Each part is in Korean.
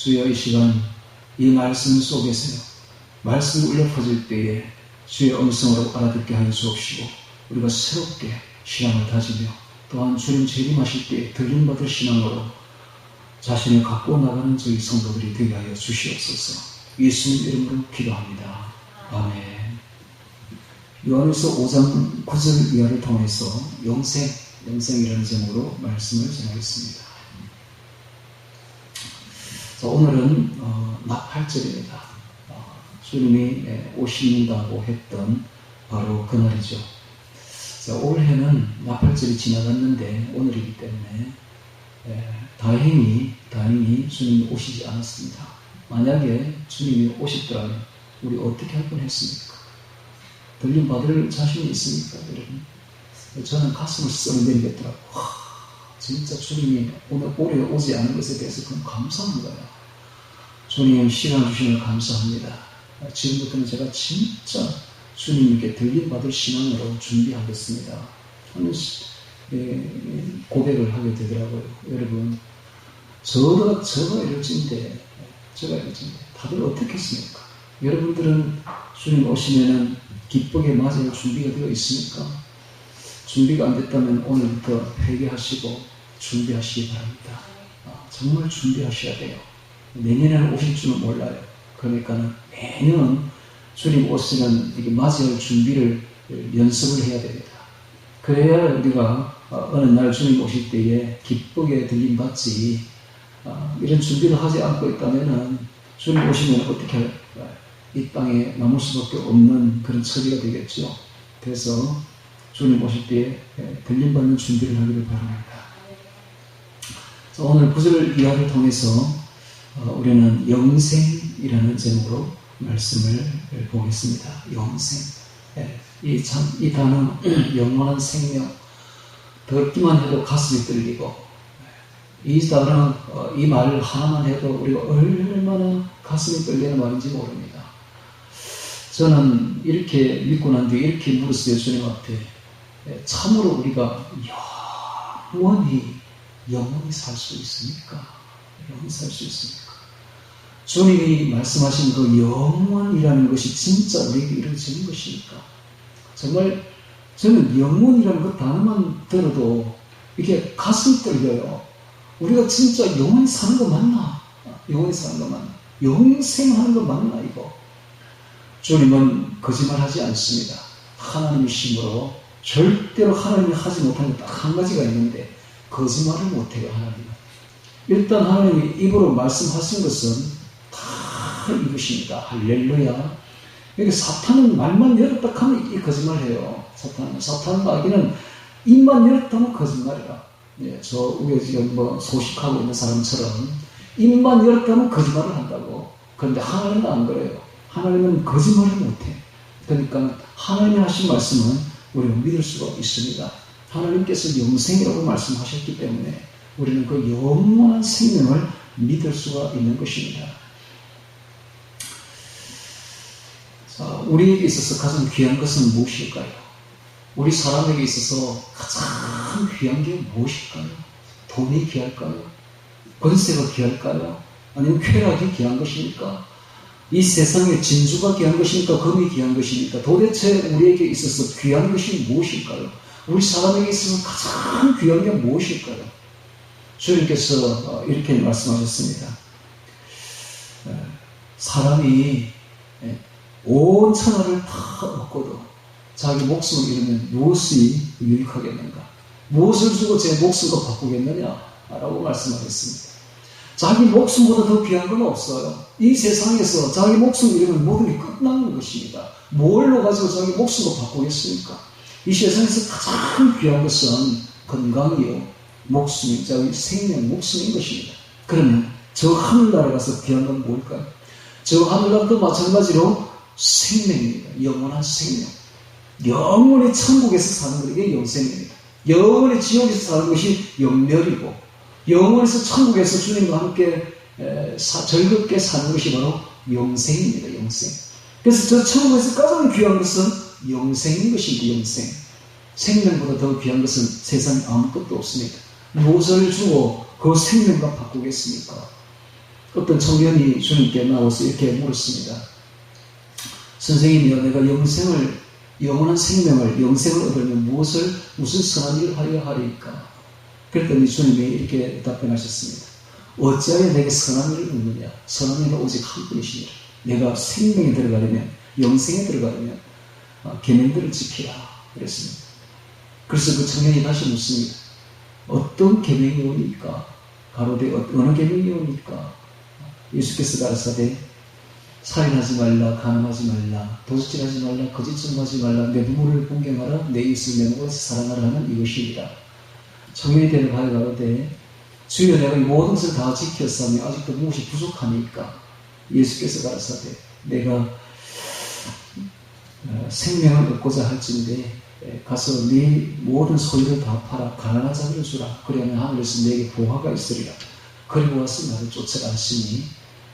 주여 이 시간 이 말씀 속에서요, 말씀이 울려 퍼질 때에 주의 음성으로 알아듣게 하여 주옵시고 우리가 새롭게 신앙을 다지며 또한 주님 재림하실 때에 들림받을 신앙으로 자신을 갖고 나가는 저희 성도들이 되게 하여 주시옵소서. 예수님 이름으로 기도합니다. 아멘. 요한일서 5장 9절 이하를 통해서 영생이라는 제목으로 말씀을 전하겠습니다. 자, 오늘은 나팔절입니다. 주님이 오신다고 했던 바로 그날이죠. 자, 올해는 나팔절이 지나갔는데 오늘이기 때문에 다행히 주님이 오시지 않았습니다. 만약에 주님이 오셨더라면 우리 어떻게 할 뻔했습니까? 들림 받을 자신이 있습니까, 여러분? 저는 가슴을 썩내리겠더라고요. 진짜 주님이 올해 오지 않은 것에 대해서 그럼 감사합니다. 주님 시간 주시는 감사합니다. 지금부터는 제가 진짜 주님께 들림 받을 신앙으로 준비하겠습니다 하는 고백을 하게 되더라고요. 여러분, 저가 이럴진데 다들 어떻게 했습니까? 여러분들은 주님 오시면은 기쁘게 맞이할 준비가 되어 있습니까? 준비가 안 됐다면 오늘부터 회개하시고 준비하시기 바랍니다. 정말 준비하셔야 돼요. 내년에는 오실 줄은 몰라요. 그러니까는 매년 주님 오시면 이게 맞이할 준비를 연습을 해야 됩니다. 그래야 우리가 어느 날 주님 오실 때에 기쁘게 들림받지, 이런 준비를 하지 않고 있다면은 주님 오시면 어떻게 이 땅에 남을 수밖에 없는 그런 처지가 되겠죠. 그래서 주님 오실 때에 들림받는 준비를 하기를 바랍니다. 오늘 9절 이하를 통해서 우리는 영생이라는 제목으로 말씀을 보겠습니다. 영생. 이 단어, 영원한 생명. 듣기만 해도 가슴이 떨리고, 이 단어, 이 말을 하나만 해도 우리가 얼마나 가슴이 떨리는 말인지 모릅니다. 저는 이렇게 믿고 난 뒤에 이렇게 물었어요, 주님 앞에. 참으로 우리가 영원히 살 수 있습니까? 영원히 살 수 있습니까? 주님이 말씀하신 그 영원이라는 것이 진짜 우리에게 이루어지는 것입니까? 정말 저는 영원이라는 그 단어만 들어도 이게 가슴이 떨려요. 우리가 진짜 영원히 사는 거 맞나? 영원히 사는 거 맞나? 영생하는 거 맞나 이거? 주님은 거짓말하지 않습니다. 하나님이시므로 절대로 하나님이 하지 못하는 것 딱 한 가지가 있는데 거짓말을 못해요. 하나님은. 일단 하나님이 입으로 말씀하신 것은 다 이것입니다. 할렐루야. 여기 사탄은 말만 열었다 하면 이 거짓말해요. 사탄 마귀는 입만 열었다 하면 거짓말이라. 우리가 지금 소식하고 있는 사람처럼 입만 열었다 하면 거짓말을 한다고. 그런데 하나님은 안 그래요. 하나님은 거짓말을 못해. 그러니까 하나님이 하신 말씀은 우리가 믿을 수가 있습니다. 하나님께서 영생이라고 말씀하셨기 때문에 우리는 그 영원한 생명을 믿을 수가 있는 것입니다. 자, 우리에게 있어서 가장 귀한 것은 무엇일까요? 우리 사람에게 있어서 가장 귀한 게 무엇일까요? 돈이 귀할까요? 권세가 귀할까요? 아니면 쾌락이 귀한 것입니까? 이 세상에 진주가 귀한 것입니까? 금이 귀한 것입니까? 도대체 우리에게 있어서 귀한 것이 무엇일까요? 우리 사람에게 있어서 가장 귀한 게 무엇일까요? 주님께서 이렇게 말씀하셨습니다. 사람이 온 천하를 다 얻고도 자기 목숨을 잃으면 무엇이 유익하겠는가? 무엇을 주고 제 목숨을 바꾸겠느냐? 라고 말씀하셨습니다. 자기 목숨보다 더 귀한 건 없어요. 이 세상에서 자기 목숨을 잃으면 모든 게 끝나는 것입니다. 뭘로 가지고 자기 목숨을 바꾸겠습니까? 이 세상에서 가장 귀한 것은 건강이요, 목숨이, 자기 생명, 목숨인 것입니다. 그러면 저 하늘나라에 가서 귀한 건 뭘까요? 저 하늘나라도 마찬가지로 생명입니다. 영원한 생명. 영원히 천국에서 사는 것이 영생입니다. 영원히 지옥에서 사는 것이 영멸이고, 영원에서 천국에서 주님과 함께 즐겁게 사는 것이 바로 영생입니다. 영생. 그래서 저 천국에서 가장 귀한 것은 영생인 것입니다. 영생. 생명보다 더 귀한 것은 세상에 아무것도 없습니다. 무엇을 주고 그 생명과 바꾸겠습니까? 어떤 청년이 주님께 나와서 이렇게 물었습니다. 선생님이요, 내가 영원한 생명을, 영생을 얻으려면 무슨 선한 일을 하여야 하리까? 그랬더니 주님이 이렇게 답변하셨습니다. 어찌하여 내게 선한 일을 묻느냐? 선한 일은 오직 한 분이시니라. 내가 생명에 들어가려면, 영생에 들어가려면 계명들을 지키라 그랬습니다. 그래서 그 청년이 다시 묻습니다. 어떤 계명이 옵니까? 가로되 어느 계명이 옵니까? 예수께서 가라사대 살인하지 말라, 간음하지 말라, 도둑질하지 말라, 거짓 증거하지 말라, 내 부모를 공경하라, 내 이웃을 내 몸같이 사랑하라 하는 이것이니라. 청년이 대답하여 가로되 주여 내가 이 모든 것을 다 지켰사오니 아직도 무엇이 부족하니까? 예수께서 가라사대 내가 생명을 얻고자 할진대 가서 네 모든 소유를 다 팔아 가난한 자들을 주라. 그러면 하늘에서 내게 보화가 있으리라. 그리고 와서 나를 쫓아라 하시니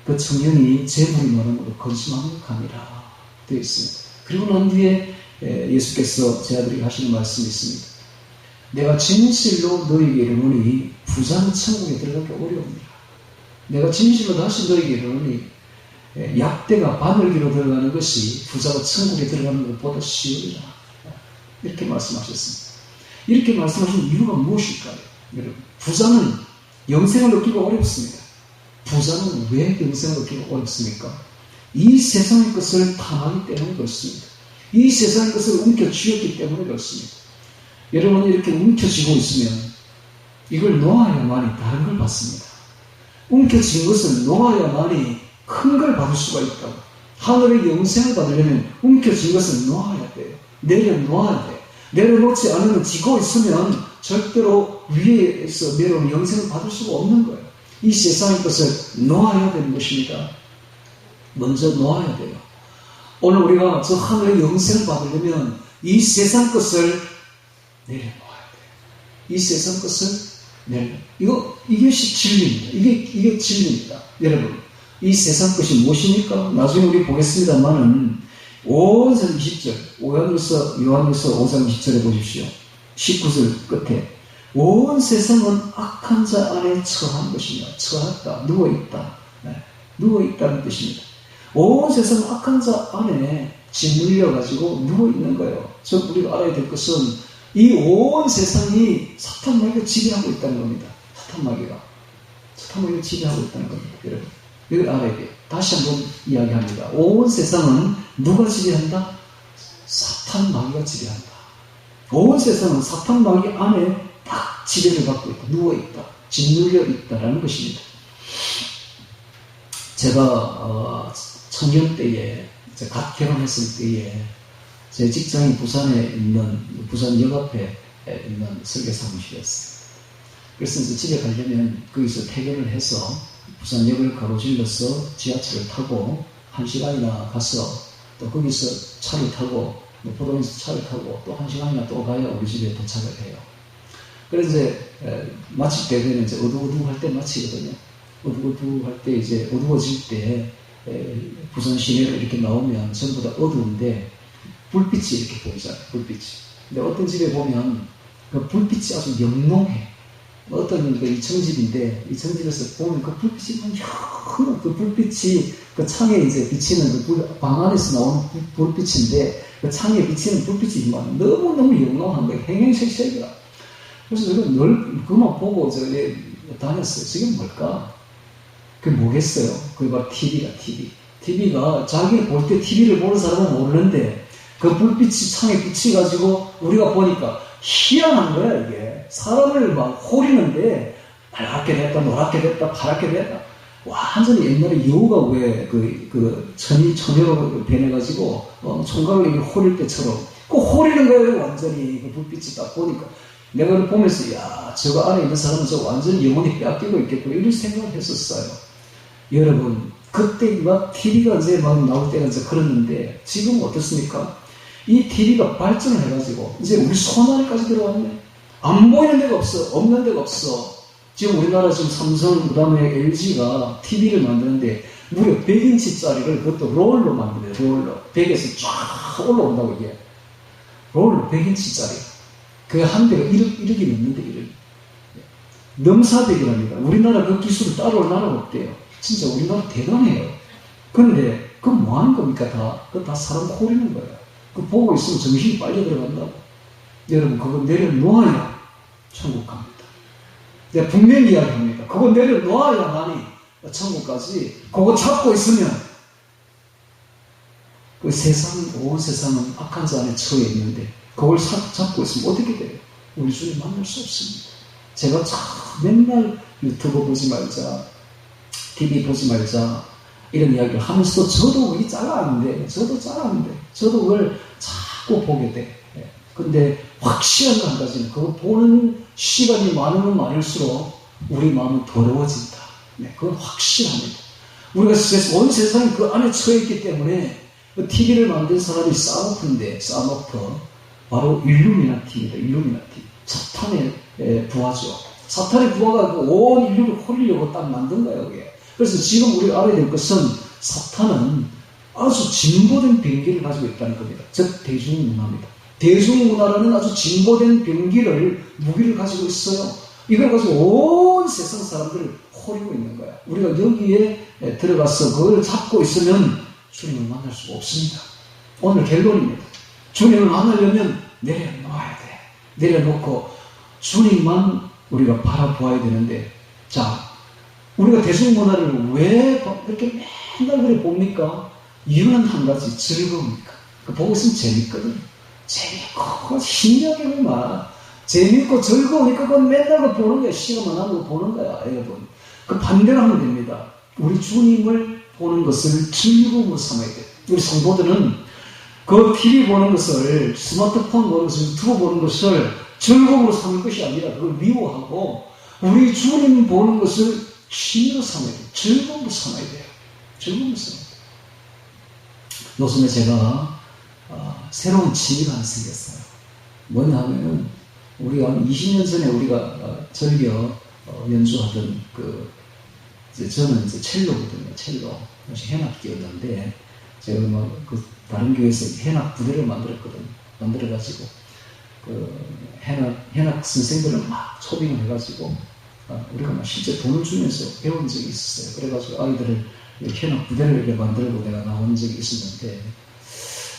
그 청년이 재물이 많음으로 근심하며 가니라 되어 있습니다. 그리고 난 뒤에 예수께서 제 아들에게 하시는 말씀이 있습니다. 내가 진실로 너희에게 이르노니 부자는 천국에 들어가기 어려우니라. 내가 진실로 다시 너희에게 이르노니 약대가 바늘기로 들어가는 것이 부자가 천국에 들어가는 것보다 쉬우리라. 이렇게 말씀하셨습니다. 이렇게 말씀하신 이유가 무엇일까요? 여러분, 부자는 영생을 얻기가 어렵습니다. 부자는 왜 영생을 얻기가 어렵습니까? 이 세상의 것을 탐하기 때문에 그렇습니다. 이 세상의 것을 움켜쥐었기 때문에 그렇습니다. 여러분이 이렇게 움켜쥐고 있으면 이걸 놓아야만이 다른 걸 받습니다. 움켜쥔 것을 놓아야만이 큰 걸 받을 수가 있다고. 하늘의 영생을 받으려면 움켜쥔 것을 놓아야 돼요. 내려놓아야 돼요. 내려놓지 않으면 지고 있으면 절대로 위에서 내려오는 영생을 받을 수가 없는 거예요. 이 세상의 것을 놓아야 되는 것입니다. 먼저 놓아야 돼요. 오늘 우리가 저 하늘의 영생을 받으려면 이 세상 것을 내려놓아야 돼요. 이 세상 것을 이것이 진리입니다. 이게 진리입니다. 여러분, 이 세상 것이 무엇입니까? 나중에 우리 보겠습니다만은 온 세상 20절, 요한일서 5장 20절에 보십시오. 19절 끝에 온 세상은 악한 자 안에 처한 것이며 처했다, 누워있다. 누워있다는 뜻입니다. 온 세상은 악한 자 안에 짓눌려가지고 누워있는 거예요. 즉 우리가 알아야 될 것은 이 온 세상이 사탄 마귀가 지배하고 있다는 겁니다. 사탄 마귀가 지배하고 있다는 겁니다. 여러분, 이걸 알아야 돼요. 다시 한번 이야기합니다. 온 세상은 누가 지배한다? 사탄 마귀가 지배한다. 온 세상은 사탄 마귀 안에 딱 지배를 받고 있다. 누워있다. 짓눌려 있다라는 것입니다. 제가 청년 때에, 갓 결혼했을 때에 제 직장이 부산에 있는, 부산역 앞에 있는 설계 사무실이었어요. 그래서 이제 집에 가려면 거기서 퇴근을 해서 부산역을 가로질러서 지하철을 타고 1시간이나 가서 또 거기서 차를 타고 포도에서 차를 타고 또 1시간이나 또 가야 우리 집에 도착을 해요. 그래서 이제 마칠 때 되면 이제 어두어두할 때 마치거든요. 어두어두할 때 이제 어두워질 때 부산 시내로 이렇게 나오면 전부 다 어두운데 불빛이 이렇게 보이잖아요. 불빛이. 근데 어떤 집에 보면 그 불빛이 아주 영롱해. 어떤 그 2층 집인데 2층 집에서 보면 그 불빛이 그 불빛이 그 창에 이제 비치는 그 방 안에서 나오는 불빛인데 그 창에 비치는 불빛이 너무너무 영롱한 거예요. 행행색색이라. 그래서 제가 늘 그만 보고 저기 다녔어요. 지금 뭘까? 그게 뭐겠어요? 그게 바로 TV가 자기가 볼 때 TV를 보는 사람은 모르는데 그 불빛이 창에 비치가지고 우리가 보니까 희한한 거야, 이게. 사람을 막 호리는데, 빨갛게 됐다, 노랗게 됐다, 파랗게 됐다. 완전히 옛날에 여우가 왜, 처녀로 변해가지고, 총각을 이렇게 호릴 때처럼, 호리는 거예요, 완전히. 그 불빛이 딱 보니까. 내가 그걸 보면서, 야, 저거 안에 있는 사람은 저 완전히 영혼이 빼앗기고 있겠구나, 이런 생각을 했었어요. 여러분, 그때 막 TV가 이제 막 나올 때가 이제 그랬는데, 지금 어떻습니까? 이 TV가 발전을 해가지고 이제 우리 손 안에까지 들어왔네. 안 보이는 데가 없어. 없는 데가 없어. 지금 우리나라 지금 삼성 그다음에 LG가 TV를 만드는데 무려 100인치짜리를 그것도 롤로 만드네요. 롤로. 100에서 쫙 올라온다고 이게. 롤로 100인치짜리. 그 한 대가 1억이 넘는데 1억. 넘사벽이랍니다. 우리나라 그 기술을 따라올 나라가 없대요. 진짜 우리나라 대단해요. 그런데 그건 뭐 하는 겁니까? 그거 다 사람 호리는 거예요. 그 보고 있으면 정신이 빨려 들어간다고. 여러분, 그거 내려놓아야 천국 갑니다. 내가 분명히 이야기합니다. 그거 내려놓아야만이 천국까지. 그거 잡고 있으면 그 온 세상은 악한 자 안에 처해 있는데 그걸 잡고 있으면 어떻게 돼요? 우리 주님 만날 수 없습니다. 제가 참 맨날 유튜브 보지 말자, TV 보지 말자 이런 이야기를 하면서도 저도 그게 잘랐는데 저도 그걸 자꾸 보게 돼. 근데 확실한 거 한 가지는 그거 보는 시간이 많으면 많을수록 우리 마음은 더러워진다. 그건 확실합니다. 우리가 온 세상이 그 안에 처해있기 때문에 TV를 만든 사람이 싸움업터 바로 일루미나티입니다. 일루미나티. 사탄의 부하죠. 사탄의 부하가 온 인류를 홀리려고 딱 만든 거예요. 그게. 그래서 지금 우리가 알아야 될 것은 사탄은 아주 진보된 병기를 가지고 있다는 겁니다. 즉 대중문화입니다. 대중문화라는 아주 진보된 무기를 가지고 있어요. 이걸 가지고 온 세상 사람들을 호리고 있는 거야. 우리가 여기에 들어가서 그걸 잡고 있으면 주님을 만날 수가 없습니다. 오늘 결론입니다. 주님을 만나려면 내려놓아야 돼. 내려놓고 주님만 우리가 바라보아야 되는데, 자, 우리가 대중문화를 왜 이렇게 맨날 그래 봅니까? 이유는 한 가지, 즐거우니까. 보고 있으면 재밌거든. 재밌고 신기하게 보면 재밌고 즐거우니까 그건 맨날 보는 거야. 시간만 하고 보는 거야, 여러분. 그 반대로 하면 됩니다. 우리 주님을 보는 것을 즐거움으로 삼아야 돼. 우리 성도들은 그 TV 보는 것을, 스마트폰 보는 것을, 유튜브 보는 것을 즐거움으로 삼을 것이 아니라 그걸 미워하고 우리 주님 보는 것을 취미로 삼아야 돼요. 즐거움으로 삼아야 돼요. 즐거움으로 삼아야 돼요. 요즘에 제가 새로운 취미가 하나 생겼어요. 뭐냐 하면은 우리가 한 20년 전에 우리가 절겨 연주하던 저는 이제 첼로거든요. 첼로. 현악기였는데 제가 다른 교회에서 현악 부대를 만들었거든요. 만들어가지고 현악 선생들을 막 초빙을 해가지고 우리가 막 실제 돈을 주면서 배운 적이 있었어요. 그래가지고 아이들을 현악 부대를 이렇게 만들고 내가 나온 적이 있었는데,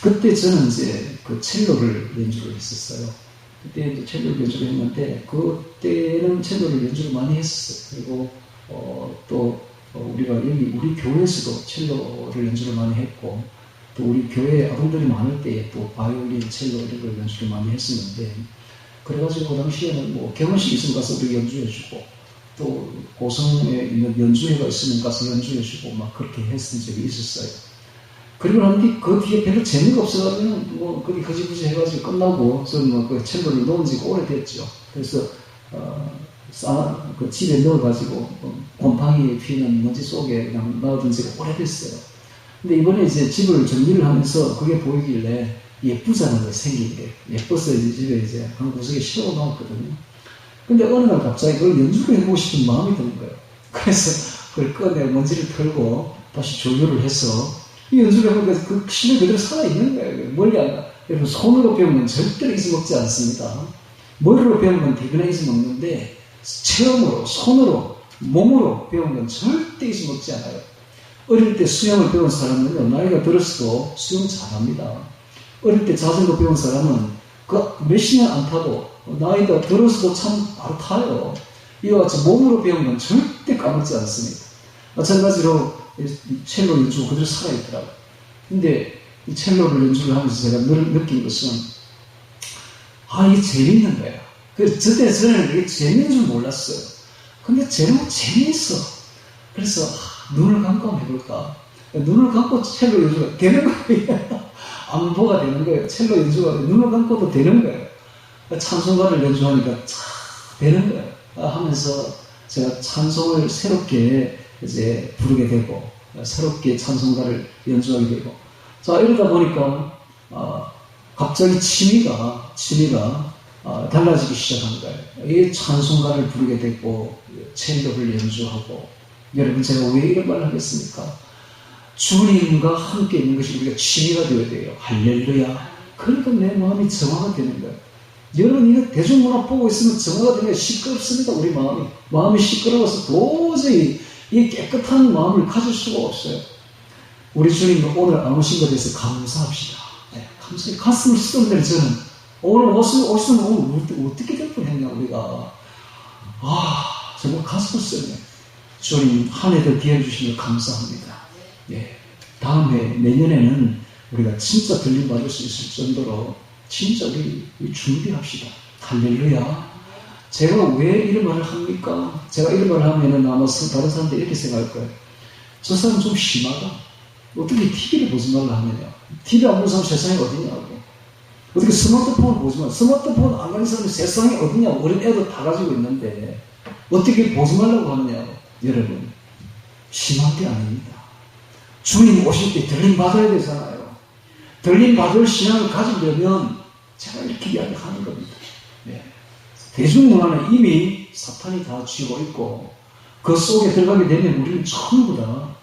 그때 저는 이제 첼로를 연주를 했었어요. 그때 이제 첼로를 연주를 했는데, 그때는 첼로를 연주를 많이 했었어요. 그리고 또 우리가 우리 교회에서도 첼로를 연주를 많이 했고, 또 우리 교회 아동들이 많을 때에 또 바이올린, 첼로 이런 걸 연주를 많이 했었는데, 그래가지고 그 당시에는 결혼식 있으면 가서 우리 연주해주고, 또 고성에 있는 연주회가 있으면 가서 연주해주고 막 그렇게 했던 적이 있었어요. 그리고 난 뒤 그 뒤에 별로 재미가 없어가지고 그게 거지부지 해가지고 끝나고 저는 그 첼로를 놓은 지가 오래됐죠. 그래서 집에 넣어가지고 곰팡이 피는 먼지 속에 그냥 놔둔 지가 오래됐어요. 근데 이번에 이제 집을 정리를 하면서 그게 보이길래 예쁘잖아요. 거예요, 생긴 게. 예뻐서 이제 집에 이제 한 구석에 실어 놓았거든요. 근데 어느 날 갑자기 그걸 연주를 해보고 싶은 마음이 드는 거예요. 그래서 그걸 꺼내 먼지를 털고 다시 조율을 해서 이 연주를 해보니까 그 실력 그대로 살아있는 거예요. 멀리 안 가. 여러분, 손으로 배우면 절대로 잊어먹지 않습니다. 머리로 배우면 대변에 잊어먹는데 체험으로, 손으로, 몸으로 배우면 절대 잊어먹지 않아요. 어릴 때 수영을 배운 사람은 나이가 들었어도 수영 잘합니다. 어릴 때 자전거 배운 사람은 몇십 년 안 타도 나이가 들어서도 참 바로 타요. 이와 같이 몸으로 배우면 절대 까먹지 않습니다. 마찬가지로 첼로 연주가 그대로 살아있더라고요. 근데 이 첼로를 연주를 하면서 제가 느낀 것은 이게 재밌는 거야. 그래서 저는 이게 재밌는 줄 몰랐어요. 근데 재밌어. 그래서 눈을 감고 한번 해볼까. 눈을 감고 첼로 연주가 되는 거예요. 안보가 되는 거예요. 첼로 연주가 눈을 감고도 되는 거예요. 찬송가를 연주하니까 되는 거예요. 하면서 제가 찬송을 새롭게 이제 부르게 되고, 새롭게 찬송가를 연주하게 되고, 자, 이러다 보니까, 갑자기 취미가 달라지기 시작한 거예요. 이 찬송가를 부르게 되고, 첼로를 연주하고, 여러분, 제가 왜 이런 말을 하겠습니까? 주님과 함께 있는 것이 우리가 취미가 되어야 돼요. 할렐루야. 그러니까 내 마음이 정화가 되는 거예요. 여러분, 이거 대중문화 보고 있으면 정화가 되면 시끄럽습니다. 우리 마음이 시끄러워서 도저히 이 깨끗한 마음을 가질 수가 없어요. 우리 주님 오늘 안 오신 것에 대해서 감사합시다. 네, 감사해. 가슴을 쓰던데 저는 오늘 오시면 오늘 어떻게 될 뻔했냐 우리가. 정말 가슴을 쓰네. 주님 한 해도 기회 주시면 감사합니다. 예. 다음에 내년에는 우리가 진짜 들림 받을 수 있을 정도로 진짜 우리 준비합시다. 할렐루야. 제가 왜 이런 말을 합니까? 제가 이런 말을 하면은 아마 다른 사람들이 이렇게 생각할 거예요. 저 사람 좀 심하다. 어떻게 TV를 보지 말라 하느냐. TV 안 보는 사람 세상에 어디냐고. 어떻게 스마트폰을 보지 말라. 스마트폰 안 가는 사람이 세상에 어디냐고. 어린 애도 다 가지고 있는데 어떻게 보지 말라고 하느냐고. 여러분, 심한 게 아닙니다. 주님 오실 때 들림 받아야 되잖아요. 들림 받을 신앙을 가지려면 제가 이렇게 이야기하는 겁니다. 네. 대중문화는 이미 사탄이 다 쥐고 있고 그 속에 들어가게 되면 우리는 전부 다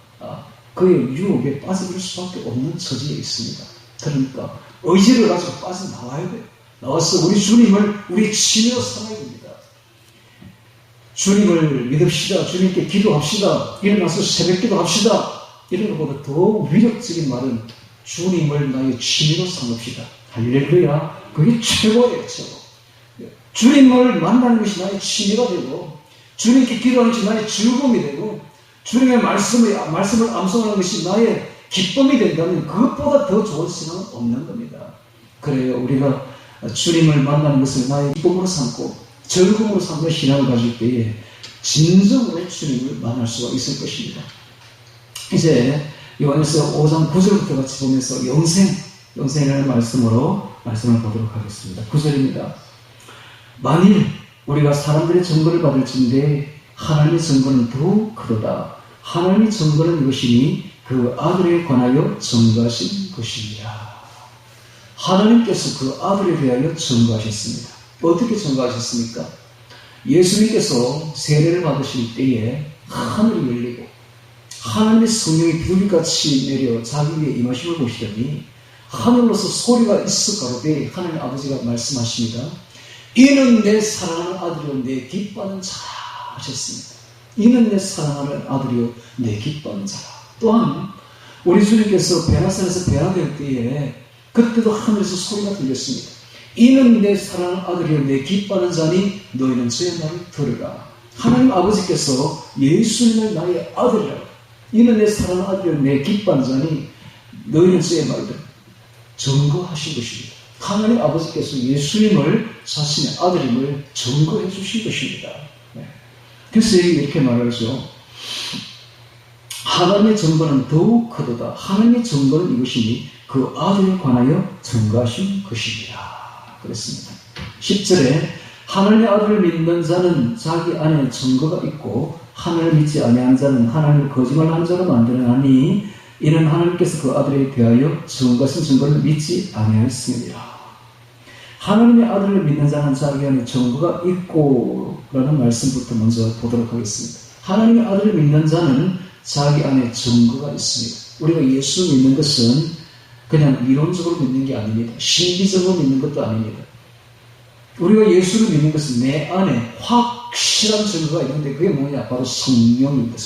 그의 유혹에 빠져들 수밖에 없는 처지에 있습니다. 그러니까 의지를 가지고 빠져나와야 돼요. 나와서 우리 주님을 우리 치며 삼아야 됩니다. 주님을 믿읍시다. 주님께 기도합시다. 일어나서 새벽기도 합시다. 이런 것보다 더 위력적인 말은 주님을 나의 취미로 삼읍시다. 할렐루야. 그게 최고예요. 최고. 주님을 만나는 것이 나의 취미가 되고 주님께 기도하는 것이 나의 즐거움이 되고 주님의 말씀을 암송하는 것이 나의 기쁨이 된다면 그것보다 더 좋은 신앙은 없는 겁니다. 그래요. 우리가 주님을 만나는 것을 나의 기쁨으로 삼고 즐거움으로 삼는 신앙을 가질 때에 진정으로 주님을 만날 수가 있을 것입니다. 이제 요한일서 5장 9절부터 같이 보면서 영생이라는 말씀을 보도록 하겠습니다. 9절입니다. 만일 우리가 사람들의 증거를 받을진대 하나님의 증거는 더욱 크도다. 하나님의 증거는 이것이니 그 아들에 관하여 증거하신 것입니다. 하나님께서 그 아들에 대하여 증거하셨습니다. 어떻게 증거하셨습니까? 예수님께서 세례를 받으실 때에 하늘이 열리고 하나님의 성령이 비둘기같이 내려 자기 위에 임하심을 보시더니 하늘로서 소리가 있어 가로되 하나님 아버지가 말씀하십니다. 이는 내 사랑하는 아들이요 내 기뻐하는 자라 하셨습니다. 이는 내 사랑하는 아들이요 내 기뻐하는 자라. 또한 우리 주님께서 베나산에서 베나될 때에 그때도 하늘에서 소리가 들렸습니다. 이는 내 사랑하는 아들이요 내 기뻐하는 자니 너희는 저의 말을 들으라. 하나님 아버지께서 예수님을 나의 아들이라고 이는 내 사랑하는 아들이요 내 기뻐하는 자니 너희는 저의 말을 들으라. 증거하신 것입니다. 하나님 아버지께서 예수님을 자신의 아들임을 증거해 주신 것입니다. 네. 그래서 이렇게 말하죠. 하나님의 증거는 더욱 크도다. 하나님의 증거는 이것이니 그 아들에 관하여 증거하신 것입니다. 그랬습니다. 10절에 하나님의 아들을 믿는 자는 자기 안에 증거가 있고 하나님을 믿지 아니하는 자는 하나님을 거짓말하는 자로 만들어나니 이는 하나님께서 그 아들에 대하여 증거하신 증거를 믿지 아니하였습니다. 하나님의 아들을 믿는 자는 자기 안에 증거가 있고 라는 말씀부터 먼저 보도록 하겠습니다. 하나님의 아들을 믿는 자는 자기 안에 증거가 있습니다. 우리가 예수 믿는 것은 그냥 이론적으로 믿는 게 아닙니다. 신비적으로 믿는 것도 아닙니다. 우리가 예수를 믿는 것은 내 안에 확실한 증거가 있는데 그게 뭐냐? 바로 성령입니다.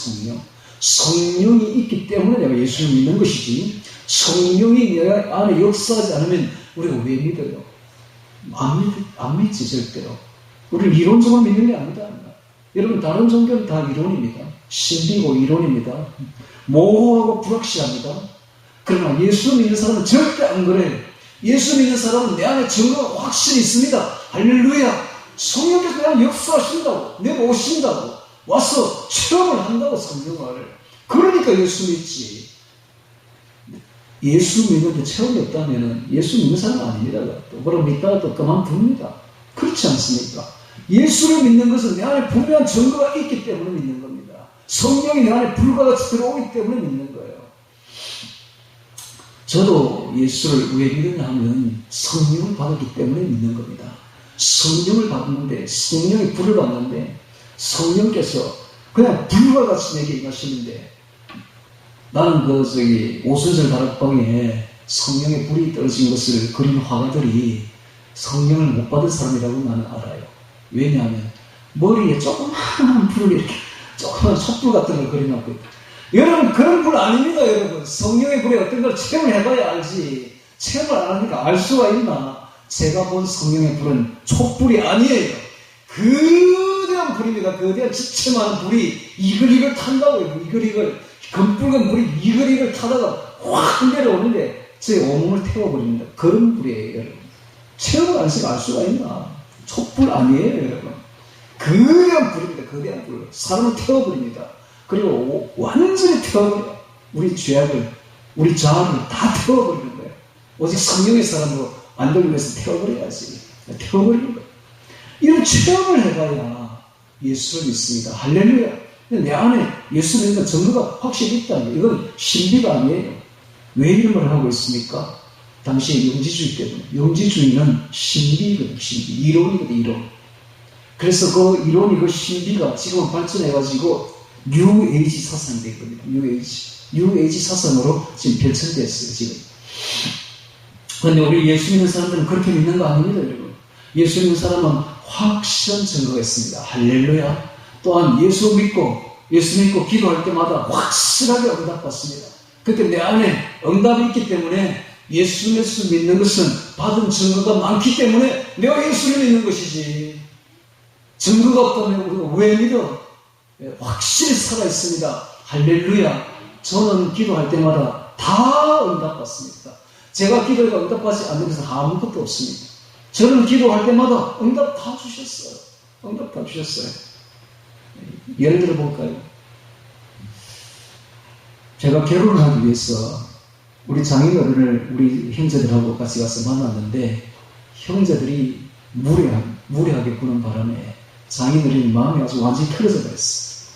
성령이 있기 때문에 내가 예수를 믿는 것이지 성령이 내 안에 역사하지 않으면 우리가 왜 믿어요? 안 믿지 절대로. 우리는 이론적으로 믿는 게 아니다. 여러분 다른 종교는 다 이론입니다. 신비고 이론입니다. 모호하고 불확실합니다. 그러나 예수 믿는 사람은 절대 안 그래요. 예수 믿는 사람은 내 안에 증거가 확실히 있습니다. 할렐루야. 성령께서 내 안에 역사하신다고 내가 오신다고 와서 체험을 한다고 성령을. 그러니까 예수 믿지. 예수 믿는데 체험이 없다면 예수 믿는 사람은 아닙니다. 또 그럼 믿다가 또 그만둡니다. 그렇지 않습니까? 예수를 믿는 것은 내 안에 분명한 증거가 있기 때문에 믿는 겁니다. 성령이 내 안에 불과같이 들어오기 때문에 믿는 거예요. 저도 예수를 왜 믿느냐 하면 성령을 받았기 때문에 믿는 겁니다. 성령을 받는데 성령의 불을 받는데 성령께서 그냥 불과 같이 내게 임하시는데 나는 오순절 다락방에 성령의 불이 떨어진 것을 그린 화가들이 성령을 못 받은 사람이라고 나는 알아요. 왜냐하면 머리에 조그마한 불을 이렇게 조그만 촛불 같은 걸 그려놓고 있다. 여러분, 그런 불 아닙니다, 여러분. 성령의 불이 어떤 걸 체험해봐야 알지. 체험을 안 하니까 알 수가 있나? 제가 본 성령의 불은 촛불이 아니에요. 거대한 불입니다. 거대한 지체 많은 불이 이글이글 탄다고요. 이글이글. 검붉은 불이 이글이글 타다가 확 내려오는데 제 온몸을 태워버립니다. 그런 불이에요, 여러분. 체험을 안 해서 알 수가 있나? 촛불 아니에요, 여러분. 거대한 불입니다. 거대한 불. 사람을 태워버립니다. 그리고 완전히 태워버려요. 우리 죄악을, 우리 자아를 다 태워버리는 거예요. 오직 성령의 사람으로 만들기 위해서 태워버려야지. 태워버리는 거예요. 이런 체험을 해봐야 예수를 믿습니다. 할렐루야. 내 안에 예수 믿는 증거가 확실히 있다는 거예요. 이건 신비가 아니에요. 왜 이런 걸 하고 있습니까? 당시의 영지주의 때문에. 영지주의는 신비거든, 신비. 이론이거든, 이론. 그래서 그 이론이, 그 신비가 지금은 발전해가지고 뉴에이지 사상이 되거든요. 뉴에이지 사상으로 지금 펼쳐졌어요, 지금. 그런데 우리 예수 믿는 사람들은 그렇게 믿는 거 아닙니다, 여러분. 예수 믿는 사람은 확실한 증거가 있습니다. 할렐루야. 또한 예수 믿고 기도할 때마다 확실하게 응답받습니다. 그때 내 안에 응답이 있기 때문에 예수 믿는 것은 받은 증거가 많기 때문에 내가 예수를 믿는 것이지. 증거가 없다면 우리가 왜 믿어? 확실히 살아있습니다. 할렐루야. 저는 기도할 때마다 다 응답받습니다. 제가 기도해도 응답받지 않는 것은 아무것도 없습니다. 저는 기도할 때마다 응답 다 주셨어요. 응답 다 주셨어요. 예를 들어 볼까요? 제가 결혼을 하기 위해서 우리 장인어른을 우리 형제들하고 같이 가서 만났는데 형제들이 무례하게 구는 바람에 장인어른이 마음이 아주 완전히 틀어져 버렸어.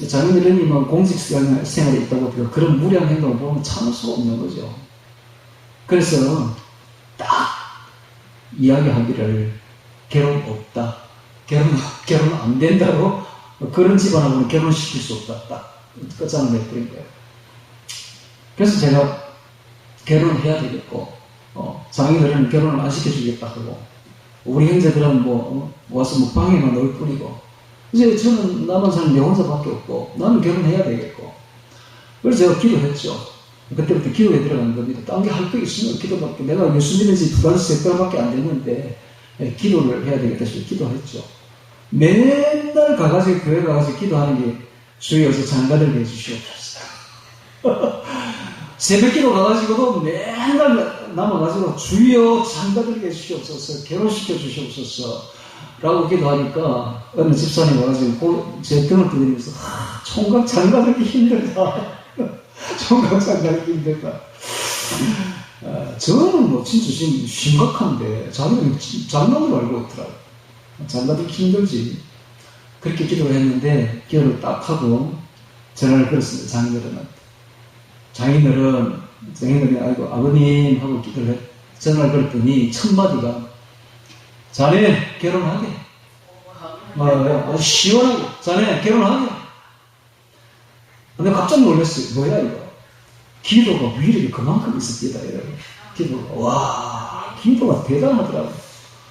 장인어른이 공직 생활에 있다고 해도 그런 무례한 행동을 보면 참을 수가 없는 거죠. 그래서 딱 이야기하기를 결혼 없다. 결혼 안 된다고 그런 집안하고는 결혼시킬 수 없다. 딱 끝장을 내버린 거예요. 그래서 제가 결혼해야 되겠고 장인어른은 결혼을 안 시켜주겠다 하고 우리 형제들은 와서 방에만 넣을 뿐이고 이제 저는 남은 사람 내 혼자밖에 없고 나는 결혼해야 되겠고 그래서 제가 기도했죠. 그때부터 기도에 들어간 겁니다. 딴 게 할 거 있으면 기도밖에. 내가 예수 믿은 지 2달, 3달밖에 안 됐는데 기도를 해야 되겠다 싶어 기도했죠. 맨날 가가지고 교회 가가지고 기도하는 게 주여 저 장가들게 해주시옵소서. 새벽기도 가가지고도 맨날 남아가지고 주여 장가들게 해주시옵소서, 결혼시켜 주시옵소서 라고 기도하니까 어느 집사님 와가지고 제 등을 두드리면서 총각 장가들기 힘들다. 총각 장가들기 힘들다. 저는 진짜 심각한데 자기는 장난으로 알고 있더라고요. 장가들기 힘들지. 그렇게 기도를 했는데 기도를 딱 하고 전화를 걸었습니다. 장인어른이 아이고 아버님 하고 기도를 전화를 걸었더니 첫 마디가 자네 결혼하게. 아주 시원하게 자네 결혼하게. 근데 깜짝 놀랐어요. 뭐야 이거. 기도가 위력이 그만큼 있었다. 기도가 대단하더라고요.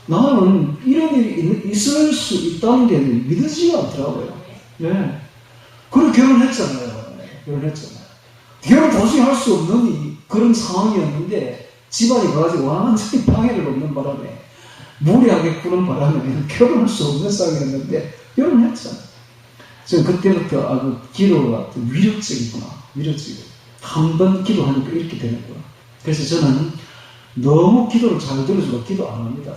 나는 이런 일이 있을 수 있다는 게 믿어지지가 않더라고요. 네. 그리고 결혼했잖아요. 결혼 도저히 할 수 없는 그런 상황이었는데 집안이 가가지고 완전히 방해를 놓는 바람에 무리하게 구는 바람에 결혼할 수 없는 상황이었는데 결혼했잖아요. 저는 그때부터 기도가 위력적이구나. 한 번 기도하니까 이렇게 되는구나. 그래서 저는 너무 기도를 잘 들어주고 기도 안 합니다.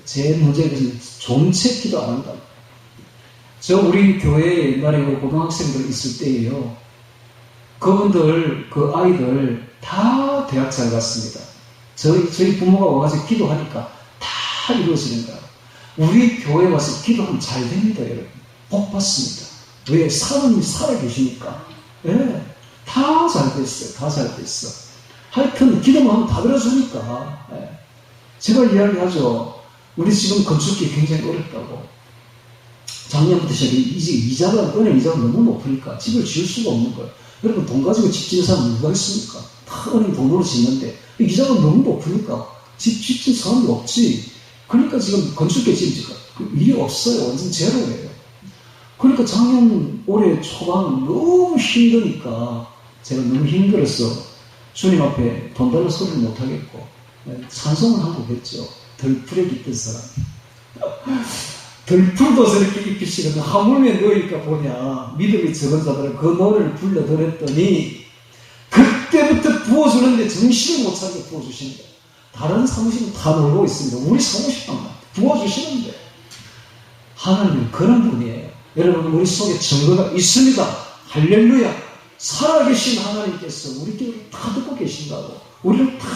제 문제에 대해서는 존책 기도 안 한다. 우리 교회에 옛날에 고등학생들 있을 때에요. 그분들, 그 아이들 다 대학 잘 갔습니다. 저희 부모가 와가지고 기도하니까 다 이루어지는 거예요. 우리 교회에 와서 기도하면 잘 됩니다, 여러분. 복 받습니다. 왜? 사람이 살아계시니까. 네. 다 잘 됐어. 하여튼, 기도만 하면 다 들어주니까. 네. 제가 이야기하죠. 우리 지금 건축기 굉장히 어렵다고. 작년부터 시작해 은행 이자가 너무 높으니까 집을 지을 수가 없는 거예요. 여러분, 돈 가지고 집 짓는 사람 누가 있습니까? 다 은행 돈으로 짓는데, 이자가 너무 높으니까 집 짓는 사람이 없지. 그러니까 지금 건축계 지금 일이 없어요. 완전 제로예요. 그러니까 작년 올해 초반 너무 힘드니까 제가 너무 힘들어서 주님 앞에 돈 달라 소리를 못하겠고 찬송을 한 곡 했죠. 덜풀에 깃든 사람. 덜풀도 저렇게 입히시거든. 하물며 너희가 보냐. 믿음이 적은 자들은 그 노래를 불러드렸더니 그때부터 부어주는데 정신을 못 차리게 부어주시는 거예요. 다른 사무실은 다 놀고 있습니다. 우리 사무실만 부어주시는데 하나님은 그런 분이에요. 여러분 우리 속에 증거가 있습니다. 할렐루야. 살아계신 하나님께서 우리 귀를 다 듣고 계신다고. 우리를 다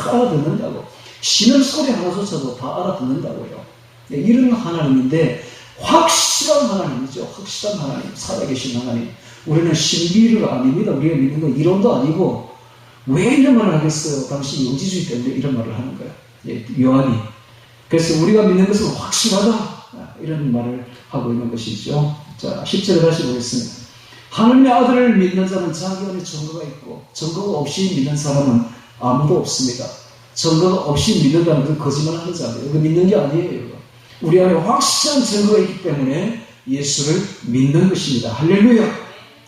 알아듣는다고. 쉬는 소리 하나조차도 다 알아듣는다고요. 네, 이런 하나님인데 확실한 하나님이죠. 확실한 하나님. 살아계신 하나님. 우리는 신비를 아닙니다. 우리가 믿는 건 이론도 아니고 왜 이런 말을 하겠어요? 당신이 영지주의 때문에 이런 말을 하는 거예요. 예, 요한이. 그래서 우리가 믿는 것은 확실하다. 이런 말을 하고 있는 것이죠. 자, 10절에 다시 보겠습니다. 하나님의 아들을 믿는 자는 자기 안에 증거가 있고 증거가 없이 믿는 사람은 아무도 없습니다. 증거가 없이 믿는다는 건 거짓말하는 자예요. 이거 믿는 게 아니에요. 우리 안에 확실한 증거가 있기 때문에 예수를 믿는 것입니다. 할렐루야.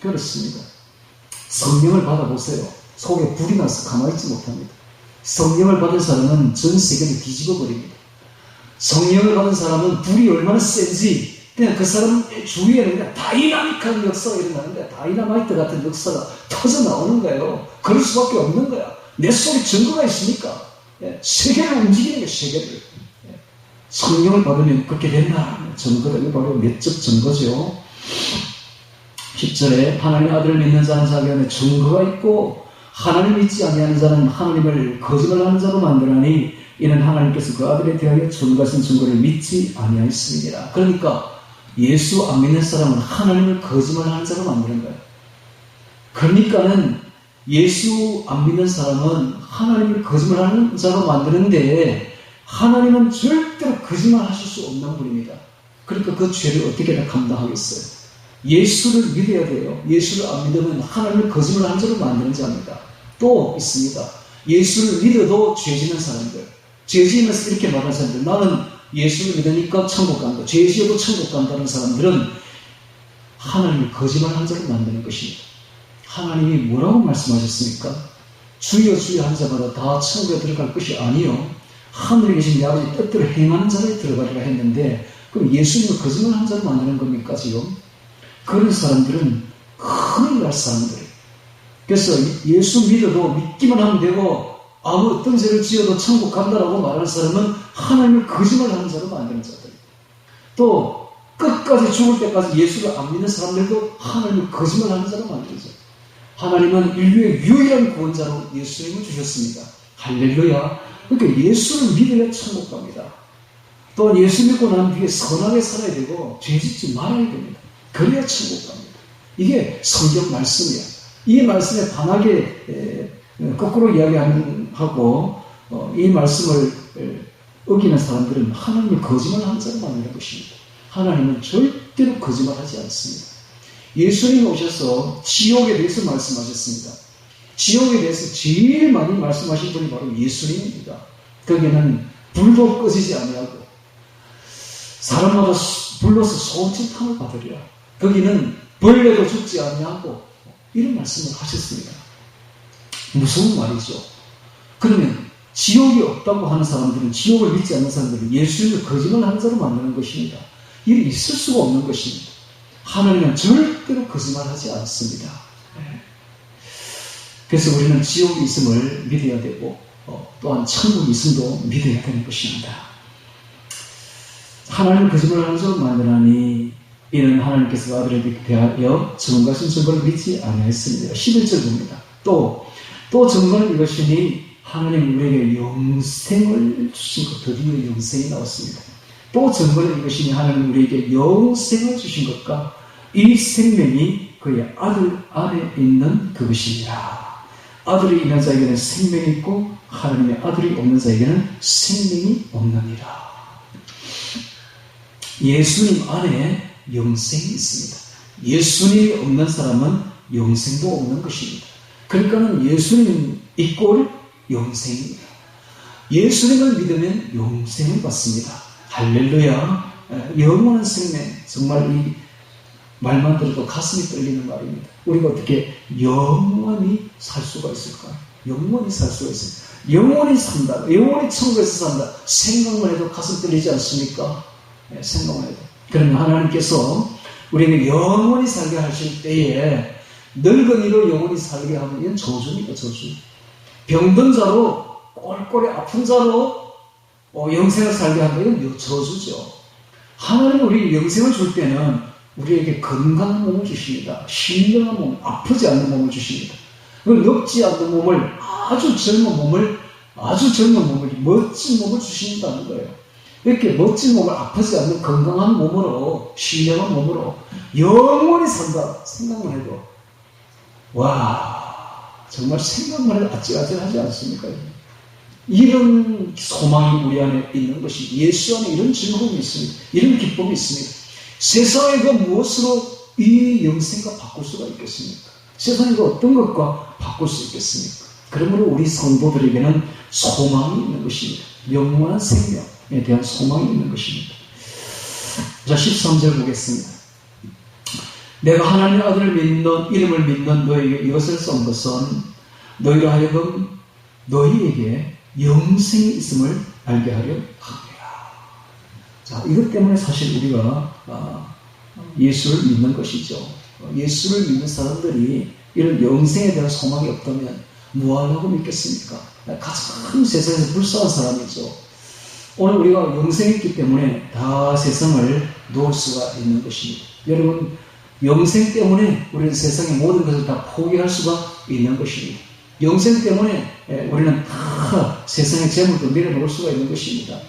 그렇습니다. 성령을 받아보세요. 속에 불이 나서 가만히 있지 못합니다. 성령을 받은 사람은 전 세계를 뒤집어 버립니다. 성령을 받은 사람은 불이 얼마나 센지 그냥 그 사람 주위에는 그냥 다이나믹한 역사가 일어나는데 다이나마이트 같은 역사가 터져 나오는 거예요. 그럴 수밖에 없는 거야. 내 속에 증거가 있으니까. 세계를 움직이는 거예요. 세계를. 성령을 받으면 그렇게 된다. 증거다. 이거 바로 내적 증거죠. 10절에 하나님의 아들을 믿는 자는 자기 안에 증거가 있고 하나님 믿지 아니하는 자는 하나님을 거짓말하는 자로 만들하니 이는 하나님께서 그 아들에 대하여 증거하신 증거를 믿지 아니하였습니다. 그러니까 예수 안 믿는 사람은 하나님을 거짓말하는 자로 만드는 거예요. 그러니까는 예수 안 믿는 사람은 하나님을 거짓말하는 자로 만드는데 하나님은 절대로 거짓말하실 수 없는 분입니다. 그러니까 그 죄를 어떻게 다 감당하겠어요? 예수를 믿어야 돼요. 예수를 안 믿으면 하나님을 거짓말하는 자로 만드는 자입니다. 또 있습니다. 예수를 믿어도 죄 짓는 사람들, 죄 지으면서 이렇게 말하는 사람들, 나는 예수를 믿으니까 천국 간다. 죄 지어도 천국 간다는 사람들은 하나님을 거짓말하는 자로 만드는 것입니다. 하나님이 뭐라고 말씀하셨습니까? 주여 주여 한 자마다 다 천국에 들어갈 것이 아니요 하늘에 계신 내 아버지 뜻대로 행하는 자에 들어가리라 했는데 그럼 예수님을 거짓말하는 자로 만드는 겁니까 지금? 그런 사람들은 큰일 날 사람들이에요. 그래서 예수 믿어도 믿기만 하면 되고 아무 어떤 죄를 지어도 천국 간다라고 말하는 사람은 하나님을 거짓말하는 자로 만드는 자들. 또 끝까지 죽을 때까지 예수를 안 믿는 사람들도 하나님을 거짓말하는 자로 만드는 자. 하나님은 인류의 유일한 구원자로 예수님을 주셨습니다. 할렐루야. 그러니까 예수를 믿어야 천국 갑니다. 또 예수 믿고 난 뒤에 선하게 살아야 되고 죄 짓지 말아야 됩니다. 그래야 천국 갑니다. 이게 성경 말씀이야. 이 말씀에 반하게 거꾸로 이야기하고 이 말씀을 어기는 사람들은 하나님을 거짓말하는 자로 만드는 것입니다. 하나님은 절대로 거짓말하지 않습니다. 예수님이 오셔서 지옥에 대해서 말씀하셨습니다. 지옥에 대해서 제일 많이 말씀하신 분이 바로 예수님입니다. 거기는 불도 꺼지지 아니하고 사람마다 불로서 소원책탕을 받으리라. 거기는 벌레도 죽지 아니하고 이런 말씀을 하셨습니다. 무서운 말이죠. 그러면 지옥이 없다고 하는 사람들은 지옥을 믿지 않는 사람들은 예수님을 거짓말하는 자로 만드는 것입니다. 일이 있을 수가 없는 것입니다. 하나님은 절대로 거짓말하지 않습니다. 그래서 우리는 지옥이 있음을 믿어야 되고 또한 천국이 있음도 믿어야 되는 것입니다. 하나님을 거짓말하는 자로 만드나니 이는 하나님께서 아들에 대하여 증거하신 증거를 믿지 아니하였습니다. 11절 봅니다. 또 증거는 이것이니 하나님 우리에게 영생을 주신 것, 드디어 영생이 나왔습니다. 또 증거는 이것이니 하나님 우리에게 영생을 주신 것과 이 생명이 그의 아들 안에 있는 그것이니라. 아들이 있는 자에게는 생명이 있고 하나님의 아들이 없는 자에게는 생명이 없느니라. 예수님 안에 영생이 있습니다. 예수님이 없는 사람은 영생도 없는 것입니다. 그러니까는 예수님 이꼴 영생입니다. 예수님을 믿으면 영생을 받습니다. 할렐루야. 영원한 생명, 정말 이 말만 들어도 가슴이 떨리는 말입니다. 우리가 어떻게 영원히 살 수가 있을까요? 영원히 살 수가 있습니다. 영원히 산다. 영원히 천국에서 산다. 생각만 해도 가슴 떨리지 않습니까? 네, 생각만 해도. 그러면 하나님께서 우리에게 영원히 살게 하실 때에 늙은이로 영원히 살게 하면 이건 저주입니다. 저주. 병든 자로 꼴꼴이 아픈 자로 영생을 살게 하면 이건 저주죠. 하나님은 우리 영생을 줄 때는 우리에게 건강한 몸을 주십니다. 신령한 몸, 아프지 않는 몸을 주십니다. 늙지 않는 몸을, 아주 젊은 몸을, 멋진 몸을 주신다는 거예요. 이렇게 멋진 몸을 아프지 않는 건강한 몸으로, 신령한 몸으로 영원히 산다. 생각만 해도 와, 정말 생각만 해도 아찔아찔하지 않습니까? 이런 소망이 우리 안에 있는 것이, 예수 안에 이런 즐거움이 있습니다. 이런 기쁨이 있습니다. 세상에 그 무엇으로 이 영생과 바꿀 수가 있겠습니까? 세상에 그 어떤 것과 바꿀 수 있겠습니까? 그러므로 우리 성도들에게는 소망이 있는 것입니다. 영원한 생명에 대한 소망이 있는 것입니다. 자, 13절 보겠습니다. 내가 하나님의 아들을 믿는, 이름을 믿는 너에게 이것을 쏜 것은 너희로 하여금 너희에게 영생이 있음을 알게 하려 합니다. 자, 이것 때문에 사실 우리가 예수를 믿는 것이죠. 예수를 믿는 사람들이 이런 영생에 대한 소망이 없다면 무엇하고 믿겠습니까? 가장 세상에서 불쌍한 사람이죠. 오늘 우리가 영생이 있기 때문에 다 세상을 놓을 수가 있는 것입니다. 여러분, 영생 때문에 우리는 세상의 모든 것을 다 포기할 수가 있는 것입니다. 영생 때문에 우리는 다 세상의 재물도 내려놓을 수가 있는 것입니다.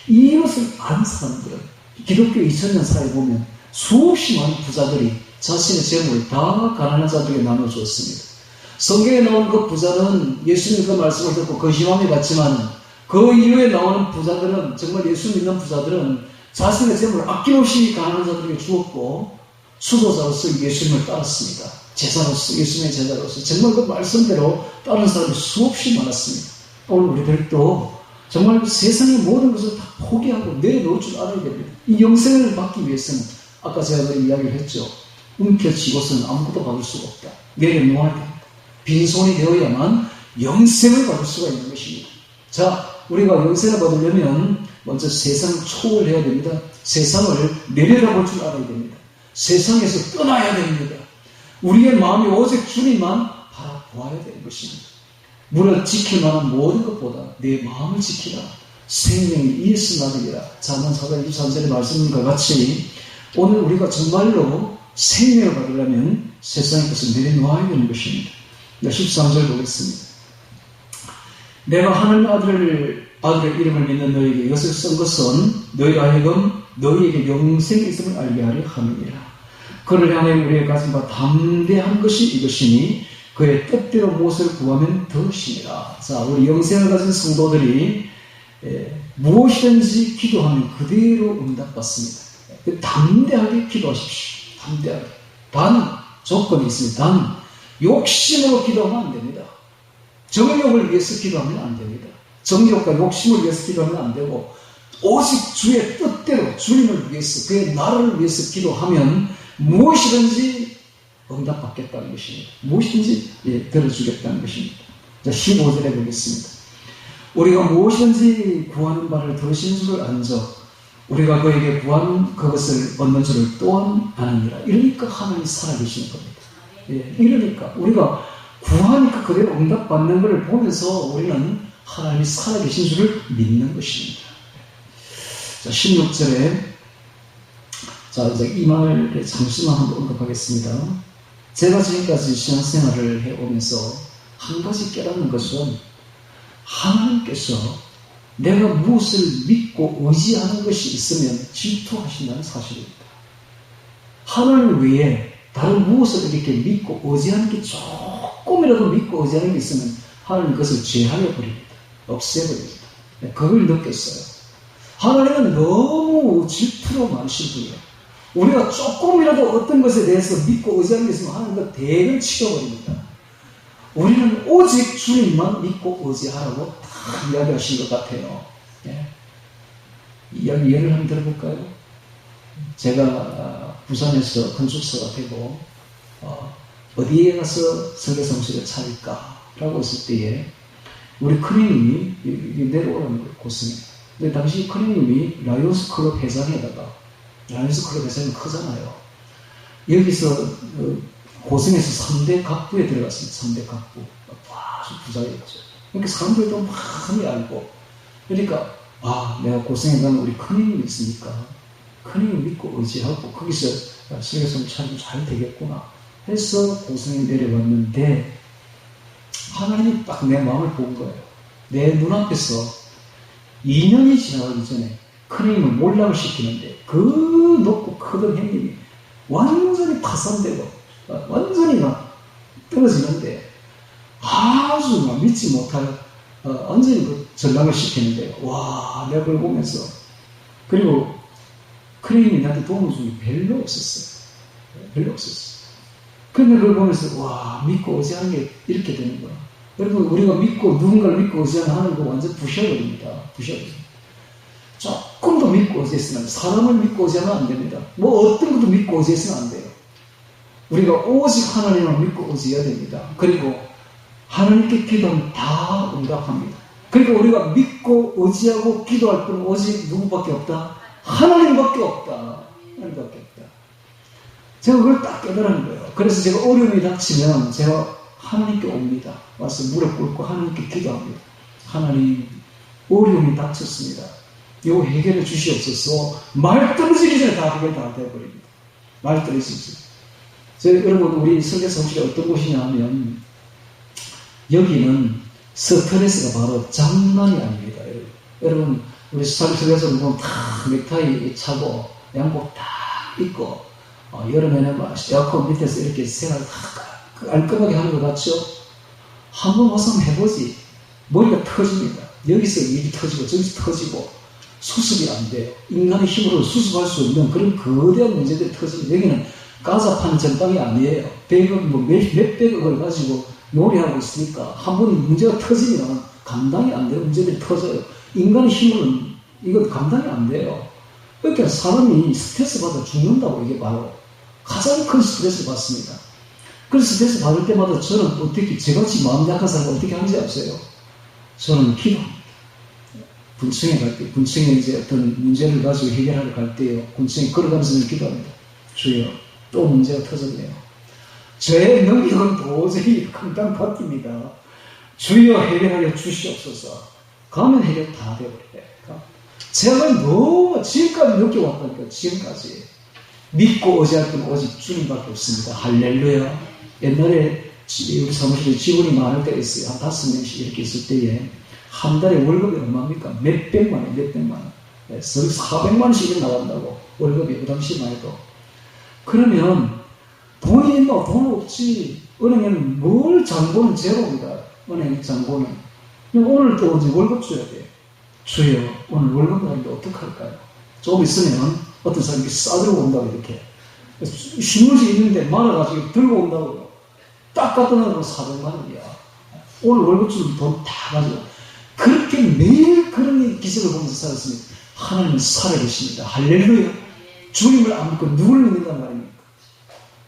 이것을 아는 사람들은 기독교 2000년 사이에 보면 수없이 많은 부자들이 자신의 재물을 다 가난한 자들에게 나눠주었습니다. 성경에 나온 그 부자는 예수님 그 말씀을 듣고 근심함이 갔지만 그 이후에 나오는 부자들은, 정말 예수 믿는 부자들은 자신의 재물을 아낌없이 가난한 자들에게 주었고 수도자로서 예수님을 따랐습니다. 제자로서, 예수님의 제자로서 정말 그 말씀대로 따른 사람이 수없이 많았습니다. 오늘 우리들도 정말 세상의 모든 것을 다 포기하고 내려놓을 줄 알아야 됩니다. 이 영생을 받기 위해서는 아까 제가 그 이야기를 했죠. 움켜쥐고서는 아무것도 받을 수가 없다. 내려놓아야 됩니다. 빈손이 되어야만 영생을 받을 수가 있는 것입니다. 자, 우리가 영생을 받으려면 먼저 세상을 초월해야 됩니다. 세상을 내려다볼 줄 알아야 됩니다. 세상에서 떠나야 됩니다. 우리의 마음이 오직 주님만 바라보아야 되는 것입니다. 무릇 지킬 만한 모든 것보다 내 마음을 지키라. 생명이 이에서 나르리라. 잠언 4장 23절의 말씀과 같이 오늘 우리가 정말로 생명을 받으려면 세상의 것을 내려놓아야 되는 것입니다. 13절 보겠습니다. 내가 하나님의 아들의 이름을 믿는 너에게 이것을 쓴 것은 너희로 하여금 너희에게 영생이 있음을 알게 하려 함이니라. 그를 향해 우리의 가슴과 담대한 것이 이것이니 그의 뜻대로 무엇을 구하면 더하시니라. 자, 우리 영생을 가진 성도들이 무엇이든지 기도하면 그대로 응답받습니다. 담대하게 기도하십시오. 담대하게. 단 조건이 있습니다. 단 욕심으로 기도하면 안 됩니다. 정욕을 위해서 기도하면 안 됩니다. 정욕과 욕심을 위해서 기도하면 안 되고 오직 주의 뜻대로 주님을 위해서, 그의 나라를 위해서 기도하면 무엇이든지 응답받겠다는 것입니다. 무엇이든지 들어주겠다는 것입니다. 자, 15절에 보겠습니다. 우리가 무엇이든지 구하는 바를 들으신 줄을 안적 우리가 그에게 구하는 그것을 얻는 줄을 또한 아느니라. 이러니까 하나님이 살아계시는 겁니다. 이러니까 우리가 구하니까 그대로 응답받는 것을 보면서 우리는 하나님이 살아계신 줄을 믿는 것입니다. 자, 16절에 자, 이제 이 말을 잠시만 한번 언급하겠습니다. 제가 지금까지 신앙생활을 해오면서 한 가지 깨닫는 것은 하나님께서 내가 무엇을 믿고 의지하는 것이 있으면 질투하신다는 사실입니다. 하나님 외에 다른 무엇을 이렇게 믿고 의지하는 게 조금이라도 믿고 의지하는 게 있으면 하나님 그것을 제하여 버립니다. 없애버립니다. 그걸 느꼈어요. 하나님은 너무 질투로 많으신 분이에요. 우리가 조금이라도 어떤 것에 대해서 믿고 의지하는 게 있으면 하나님 그 대를 치워버립니다. 우리는 오직 주님만 믿고 의지하라고 다 이야기하신 것 같아요. 이 이야기 예를 한번 들어볼까요? 제가 부산에서 건축사가 되고 어디에 가서 설계사무실을 차릴까라고 했을 때에 우리 큰형님이 내려오라는 거예요. 고승에. 근데 당시 큰형님이 라이온스 클럽 회장에다가 라이온스 클럽 회장이 크잖아요. 여기서 고승에서 3대 각부에 들어갔습니다. 3대 각부. 아주 부자였죠. 그러니까 사람들도 많이 알고 그러니까 내가 고승에 가면 우리 큰형님이 있으니까 큰형님 믿고 의지하고 거기서 설계사무실 차리면 잘 되겠구나 해서 고승에 내려왔는데 하나님이 딱 내 마음을 본 거예요. 내 눈앞에서 2년이 지나가기 전에 큰형님을 몰락을 시키는데 그 높고 크던 형님이 완전히 파산되고 완전히 막 떨어지는데 아주 막 믿지 못할 완전히 그 전락을 시키는데 와 내가 그걸 보면서 그리고 큰형님이 나한테 도움을 준 게 별로 없었어요. 별로 없었어요. 근데 그걸 보면서 와 믿고 의지하는 게 이렇게 되는구나. 여러분 우리가 믿고 누군가를 믿고 의지하는 하나님은 완전 부셔버립니다. 부셔버립니다. 조금도 믿고 의지했으면 사람을 믿고 의지하면 안 됩니다. 뭐 어떤 것도 믿고 의지했으면 안 돼요. 우리가 오직 하나님을 믿고 의지해야 됩니다. 그리고 하나님께 기도하면 다 응답합니다. 그러니까 우리가 믿고 의지하고 기도할 분은 오직 누구밖에 없다? 하나님밖에 없다. 하나님밖에 없다. 제가 그걸 딱 깨달은 거예요. 그래서 제가 어려움이 닥치면 제가 하나님께 옵니다. 와서 무릎 꿇고 하나님께 기도합니다. 하나님, 어려움이 닥쳤습니다. 이거 해결해 주시옵소서. 말 떨어지기 전에 다 해결 다 되어버립니다. 말 떨어지기 전에. 여러분, 우리 설계사무실이 어떤 곳이냐 하면, 여기는 스트레스가 바로 장난이 아닙니다. 여러분, 우리 설계사를 보면 다 넥타이 차고, 양복 다 입고, 여름에는 막 에어컨 밑에서 이렇게 생활 다 깔끔하게 하는 것 같죠? 한번 와서 한번 해보지. 머리가 터집니다. 여기서 일이 터지고 저기서 터지고 수습이 안 돼요. 인간의 힘으로 수습할 수 없는 그런 거대한 문제들이 터집니다. 여기는 가자 파는 전방이 아니에요. 배급 몇백억을 가지고 요리하고 있으니까 한 번 문제가 터지면 감당이 안 돼요. 문제들이 터져요. 인간의 힘으로는 이건 감당이 안 돼요. 그러니까 사람이 스트레스 받아 죽는다고 이게 바로 가장 큰 스트레스 받습니다. 그래서 스트레스 받을 때마다 저는 어떻게 저같이 마음 약한 사람은 어떻게 하는지 아세요? 저는 기도합니다. 군청에 갈 때, 군청에 이제 어떤 문제를 가지고 해결하러 갈 때요, 군청에 걸어가면서 기도합니다. 주여, 또 문제가 터졌네요. 저의 능력은 도저히 감당 바뀝니다. 주여 해결하여 주시옵소서. 가면 해결 다 되어버려요. 제가 너무 지금까지 느껴왔다니까, 지금까지. 믿고 의지할 건 오직 주님밖에 없습니다. 할렐루야. 옛날에 우리 사무실에 직원이 많을 때가 있어요. 한 5명씩 이렇게 있을 때에 한 달에 월급이 얼마입니까? 몇백만 원, 몇백만 원. 400만 원씩이 나간다고. 월급이 그 당시만 해도. 그러면 돈이 있나? 돈 없지. 은행에는 뭘 장보는 제로입니다. 은행 장보는. 오늘 또 이제 월급 줘야 돼요. 주여, 오늘 월급 나는데 어떡할까요? 조금 있으면 어떤 사람이 싸들고 온다고 이렇게. 신문지 있는데 말아가지고 들고 온다고요. 딱 갖다 놓으면 400만 원이야. 오늘 월급 주는 돈 다 가지고. 그렇게 매일 그런 기색을 보면서 살았습니다. 하나님은 살아계십니다. 할렐루야. 주님을 안 믿고 누굴 믿는단 말입니까?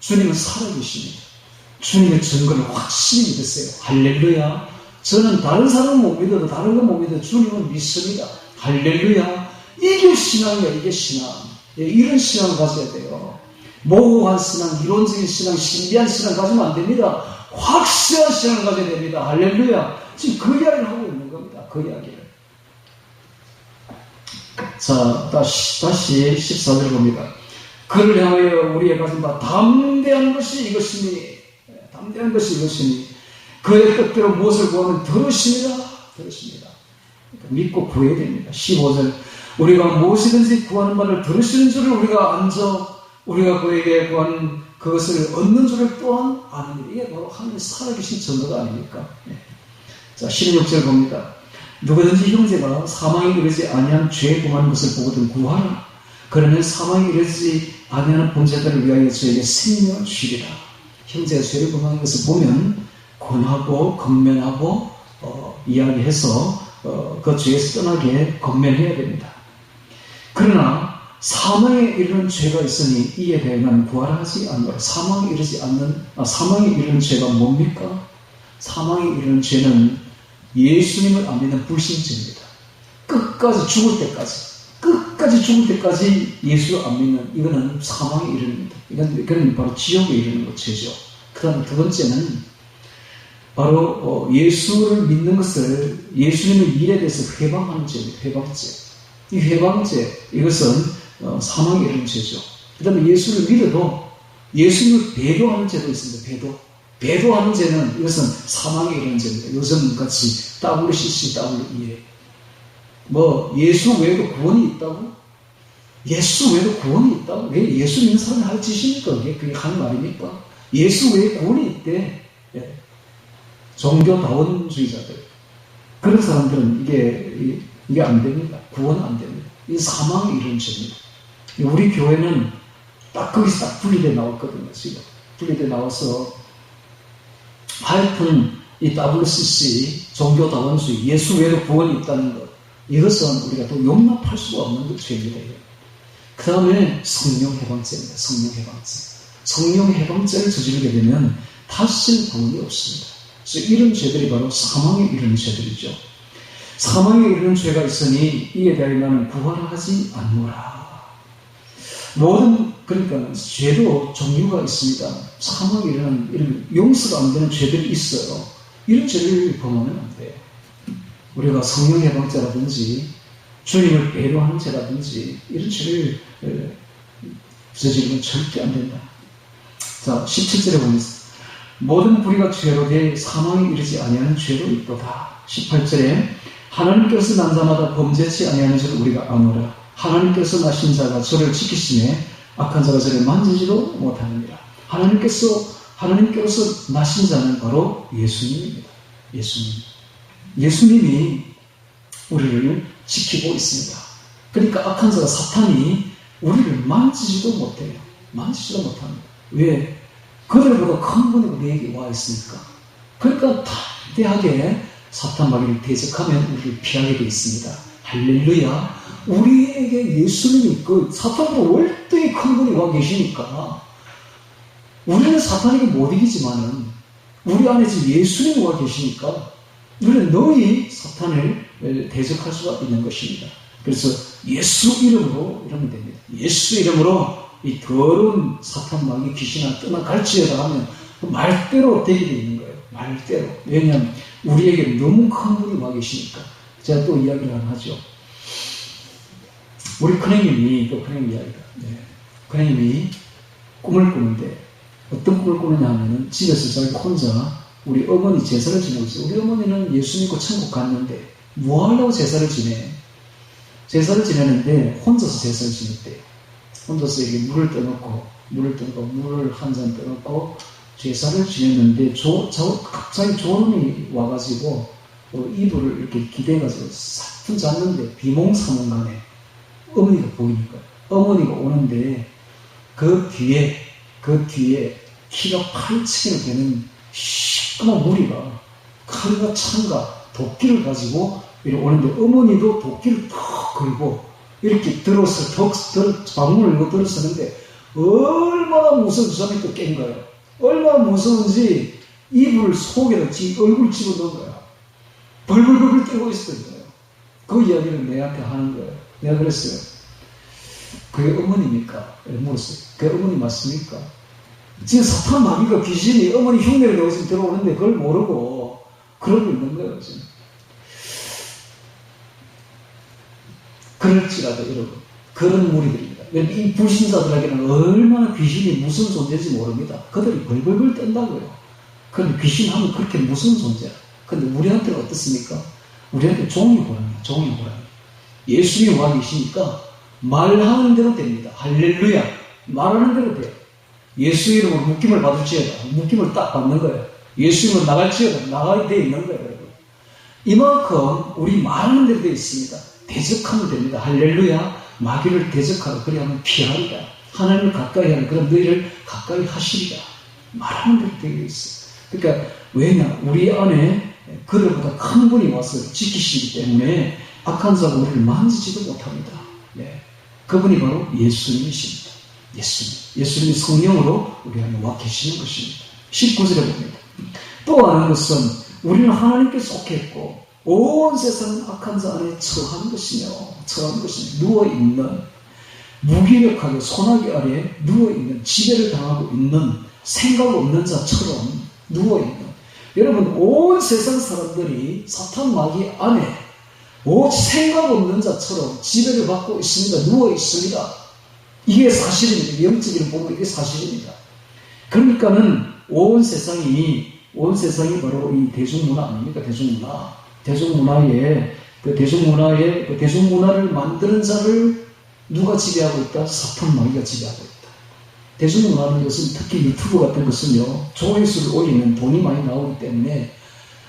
주님은 살아계십니다. 주님의 증거를 확실히 믿으세요. 할렐루야. 저는 다른 사람은 못 믿어도 다른 건 못 믿어도 주님은 믿습니다. 할렐루야. 이게 신앙이야. 이게 신앙. 이런 신앙을 가져야 돼요. 모호한 신앙, 이론적인 신앙, 신비한 신앙 가지면 안 됩니다. 확실한 신앙을 가져야 됩니다. 할렐루야. 지금 그 이야기를 하고 있는 겁니다. 그 이야기를. 자, 다시 14절 봅니다. 그를 향하여 우리의 가진 바 담대한 것이 이것이니, 담대한 것이 이것이니, 그의 뜻대로 무엇을 구하면 들으십니다. 들으십니다. 그러니까 믿고 구해야 됩니다. 15절. 우리가 무엇이든지 구하는 바를 들으시는 줄을 우리가 안저 우리가 그에게 구하는 그것을 얻는 줄을 또한 아는 일. 이게 바로 하나님의 살아계신 증거가 아닙니까? 네. 자, 16절 봅니다. 누구든지 형제가 사망에 이르지 아니한 죄에 범하는 것을 보거든 구하라. 그러면 사망에 이르지 아니하는 범죄자를 위하여 저에게 생명을 주시리라. 형제가 죄를 범하는 것을 보면 권하고 건면하고 이야기해서 그 죄에서 떠나게 건면해야 됩니다. 그러나 사망에 이르는 죄가 있으니 이에 대해 나는 구하라 하지 않노라. 사망에 이르는 죄가 뭡니까? 사망에 이르는 죄는 예수님을 안 믿는 불신죄입니다. 끝까지 죽을 때까지 예수를 안 믿는, 이거는 사망에 이르는입니다. 이건 바로 지옥에 이르는 것, 죄죠. 그 다음에 두 번째는 바로 예수를 믿는 것을, 예수님의 일에 대해서 회방하는 죄입니다. 회방죄. 이 회방죄, 이것은 사망에 이르는 죄죠. 그 다음에 예수를 믿어도 예수님을 배도하는 죄도 있습니다. 배도하는 죄는, 이것은 사망에 이르는 죄입니다. 요즘같이 WCC, WEA. 예수 외에도 구원이 있다고? 예수 외에도 구원이 있다고? 왜 예수 믿는 사람이 할 짓입니까? 그게 하는 말입니까? 예수 외에 구원이 있대. 예. 종교다원주의자들. 그런 사람들은 이게 안 됩니다. 구원은 안 됩니다. 이 사망에 이르는 죄입니다. 우리 교회는 거기서 딱 분리되어 나왔거든요, 지금. 분리되어 나와서, 하여튼, 이 WCC, 종교다원주의, 예수 외에도 구원이 있다는 것, 이것은 우리가 또 용납할 수가 없는 죄입니다. 그 다음에 성령해방죄입니다. 성령해방죄를 저지르게 되면 다시는 구원이 없습니다. 그래서 이런 죄들이 바로 사망에 이르는 죄들이죠. 사망에 이르는 죄가 있으니 이에 대하여 나는 구하라 하지 않노라. 그러니까 죄도 종류가 있습니다. 사망에 이르는 이런 용서가 안 되는 죄들이 있어요. 이런 죄를 범하면 안 돼요. 우리가 성령해방죄라든지 주님을 배려하는 죄라든지 이런 죄를 저지르면 절대 안 된다. 자, 17절에 보면 모든 불의가 죄로 돼 사망에 이르지 아니하는 죄도 있도다. 18절에 하나님께서 난 자마다 범죄치 아니하는 줄을 우리가 아노라. 하나님께서 나신 자가 저를 지키시매 악한 자가 저를 만지지도 못하느니라. 하나님께서 나신 자는 바로 예수님입니다. 예수님이 우리를 지키고 있습니다. 그러니까 악한 자가 사탄이 우리를 만지지도 못해요. 만지지도 못합니다. 왜? 그들보다 큰 분이 우리에게 와 있으니까. 그러니까 담대하게 사탄 마귀를 대적하면 우리를 피하게 되어 있습니다. 할렐루야. 우리에게 예수님이 사탄보다 월등히 큰 분이 와 계시니까 우리는 사탄에게 못 이기지만은 우리 안에 지금 예수님이 와 계시니까 우리는 너희 사탄을 대적할 수가 있는 것입니다. 그래서 예수 이름으로 이러면 됩니다. 예수 이름으로 이 더러운 사탄 마귀 귀신아 떠나갈지어다 하면 말대로 되게 되어 있는 거예요. 말대로. 왜냐하면 우리에게 너무 큰 분이 와 계시니까. 제가 또 이야기를 하나 하죠. 우리 큰형님이 이야기가. 큰형님이 꿈을 꾸는데 어떤 꿈을 꾸느냐 하면은 집에서 자기 혼자 우리 어머니 제사를 지내고 있어요. 우리 어머니는 예수 믿고 천국 갔는데 뭐 하려고 제사를 지내? 제사를 지내는데 혼자서 제사를 지냈대요. 혼자서 이렇게 물을 떠놓고 물을 한 잔 떠놓고 제사를 지냈는데 갑자기 졸음이 와가지고 이불을 이렇게 기대가지고 사뿐 잤는데 비몽사몽간에 어머니가 보이는 거예요. 어머니가 오는데 그 뒤에 키가 8층이나 되는 시꺼먼 무리가 칼과 창과 도끼를 가지고 이렇게 오는데 어머니도 도끼를 턱 걸고 이렇게 방문을 이거 들었었는데 얼마나 무서운 주사람이 또 깬 거예요. 얼마나 무서운지 이불을 속에다 얼굴 집어넣은 거야. 벌벌벌 떨고 있었던 거예요. 그 이야기를 내한테 하는 거예요. 내가 그랬어요. 그게 어머니입니까? 물었어요. 그게 어머니 맞습니까? 지금 사탄 마귀가 귀신이 어머니 흉내를 내고 지금 들어오는데 그걸 모르고 그러고 있는 거예요. 지금. 그럴지라도 여러분 그런 무리들입니다. 이 불신자들에게는 얼마나 귀신이 무슨 존재인지 모릅니다. 그들이 벌벌벌 떤다고요. 그런데 귀신 하면 그렇게 무슨 존재야. 그런데 우리한테는 어떻습니까? 우리한테 종이 보랍니다. 예수님이 와 계시니까 말하는 대로 됩니다. 할렐루야. 말하는 대로 돼요. 예수 이름으로 묶임을 받을지어다. 묶임을 딱 받는 거예요. 예수 이름으로 나갈지어다. 나가야 돼 있는 거예요. 여러분. 이만큼 우리 말하는 대로 되어 있습니다. 대적하면 됩니다. 할렐루야. 마귀를 대적하라. 그래야만 피하리라. 하나님을 가까이 하는 그런 너희를 가까이 하시리라. 말하는 대로 되어 있어요. 그러니까 왜냐? 우리 안에 그들보다 큰 분이 와서 지키시기 때문에 악한 자가 우리를 만지지도 못합니다. 네. 그분이 바로 예수님이십니다. 예수님이 성령으로 우리 안에 와 계시는 것입니다. 19절에 봅니다. 또 아는 것은 우리는 하나님께 속했고 온 세상은 악한 자 안에 처한 것이며 누워있는, 무기력하게 소나기 아래 누워있는, 지배를 당하고 있는, 생각 없는 자처럼 누워있는, 여러분 온 세상 사람들이 사탄 마귀 안에 생각 없는 자처럼 지배를 받고 있습니다. 누워있습니다. 이게 사실입니다. 영적으로 보면 이게 사실입니다. 그러니까는 온 세상이 바로 이 대중문화 아닙니까? 대중문화를 만드는 자를 누가 지배하고 있다? 사탄 마귀가 지배하고 있다. 대중문화는 요즘 특히 유튜브 같은 것은요, 조회수를 올리면 돈이 많이 나오기 때문에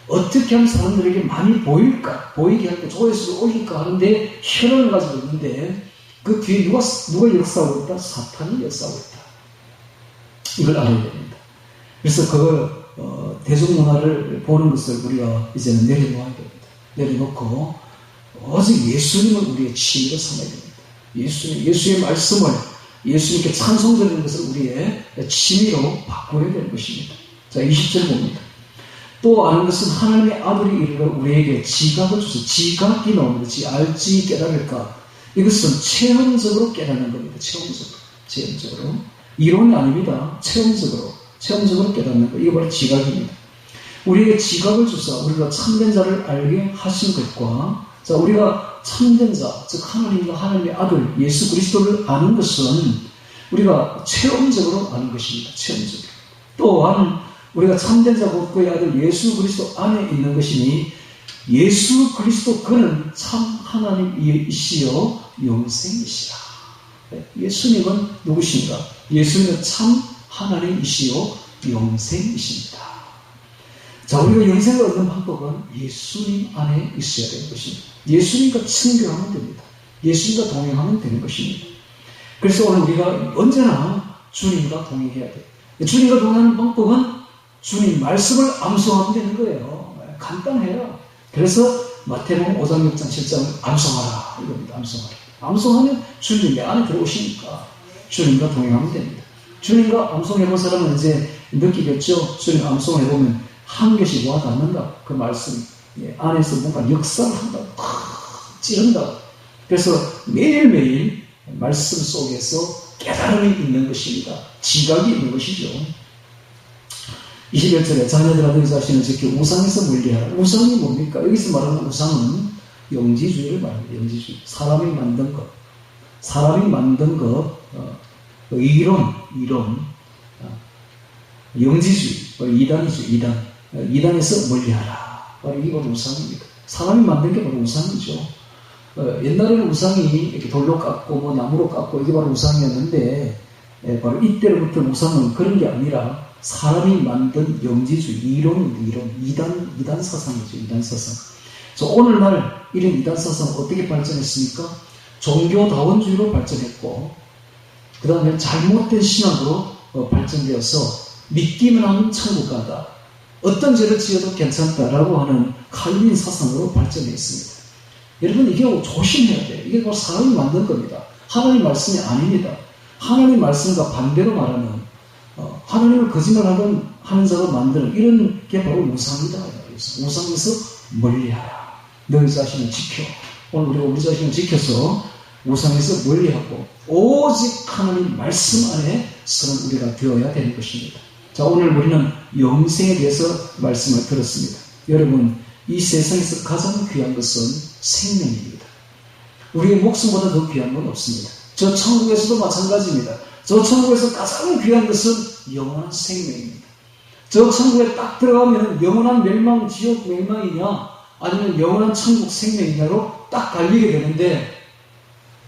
어떻게 하면 사람들에게 많이 보이게 하고 조회수를 올릴까 하는데 혈안을 가지고 있는데 그 뒤에 누가 역사하고 있다? 사탄이 역사하고 있다. 이걸 알아야 됩니다. 그래서 대중문화를 보는 것을 우리가 이제는 내려놓아야 됩니다. 내려놓고 오직 예수님을 우리의 취미로 삼아야 됩니다. 예수의 말씀을, 예수님께 찬송 드리는 것을 우리의 취미로 바꿔야 되는 것입니다. 자, 20절 봅니다. 또 아는 것은 하나님의 아들이 이르러 우리에게 지각을 주셔서, 지각이 나옵니다. 알지 깨달을까. 이것은 체험적으로 깨닫는 겁니다. 체험적으로. 이론이 아닙니다. 체험적으로 깨닫는 것. 이게 바로 지각입니다. 우리에게 지각을 주사 우리가 참된 자를 알게 하신 것과, 자, 우리가 참된 자, 즉 하나님과 하나님의 아들 예수 그리스도를 아는 것은 우리가 체험적으로 아는 것입니다. 체험적으로. 또한 우리가 참된 자 곧 그의 아들 예수 그리스도 안에 있는 것이니 예수 그리스도 그는 참 하나님이시여 영생이시라. 예수님은 누구신가? 예수님은 참 하나님이시여 영생이십니다. 자, 우리가 영생을 얻는 방법은 예수님 안에 있어야 되는 것입니다. 예수님과 친교하면 됩니다. 예수님과 동행하면 되는 것입니다. 그래서 오늘 우리가 언제나 주님과 동행해야 돼요. 주님과 동행하는 방법은 주님 말씀을 암송하면 되는 거예요. 간단해요. 그래서 마태복음 5장, 6장, 7장을 암송하라 이겁니다. 암송하면 주님 내 안에 들어오시니까 주님과 동행하면 됩니다. 주님과 암송해본 사람은 이제 느끼겠죠. 주님 암송해보면 한 개씩 와 닿는다. 그 말씀 안에서 뭔가 역사를 한다. 찌른다. 그래서 매일매일 말씀 속에서 깨달음이 있는 것입니다. 지각이 있는 것이죠. 21절에 자녀들아 너희 자신을 지켜 우상에서 멀리하라. 우상이 뭡니까? 여기서 말하는 우상은 영지주의를 말합니다. 영지주의. 사람이 만든 것, 이론, 영지주의, 이단이죠. 이단에서 멀리하라. 바로 이게 바로 우상입니다. 사람이 만든 게 바로 우상이죠. 옛날에는 우상이 이렇게 돌로 깎고 나무로 깎고 이게 바로 우상이었는데, 바로 이때로부터 우상은 그런 게 아니라 사람이 만든 영지주의, 이단 사상이죠. 이단 사상. 그래서 오늘날 이런 이단 사상은 어떻게 발전했습니까? 종교다원주의로 발전했고, 그 다음에 잘못된 신학으로 발전되어서 믿기만 하면 천국 간다. 어떤 죄를 지어도 괜찮다라고 하는 칼빈 사상으로 발전했습니다. 여러분, 이게 조심해야 돼요. 이게 바로 사람이 만든 겁니다. 하나님 말씀이 아닙니다. 하나님 말씀과 반대로 말하는, 하나님을 거짓말하는 자로 만드는 이런 게 바로 우상이다. 우상에서 멀리하라. 너희 자신을 지켜. 오늘 우리가 우리 자신을 지켜서 우상에서 멀리하고 오직 하나님 말씀 안에서는 우리가 되어야 되는 것입니다. 자, 오늘 우리는 영생에 대해서 말씀을 들었습니다. 여러분, 이 세상에서 가장 귀한 것은 생명입니다. 우리의 목숨보다 더 귀한 건 없습니다. 저 천국에서도 마찬가지입니다. 저 천국에서 가장 귀한 것은 영원한 생명입니다. 저 천국에 딱 들어가면 영원한 멸망, 지옥 멸망이냐 아니면 영원한 천국 생명이냐로 딱 갈리게 되는데,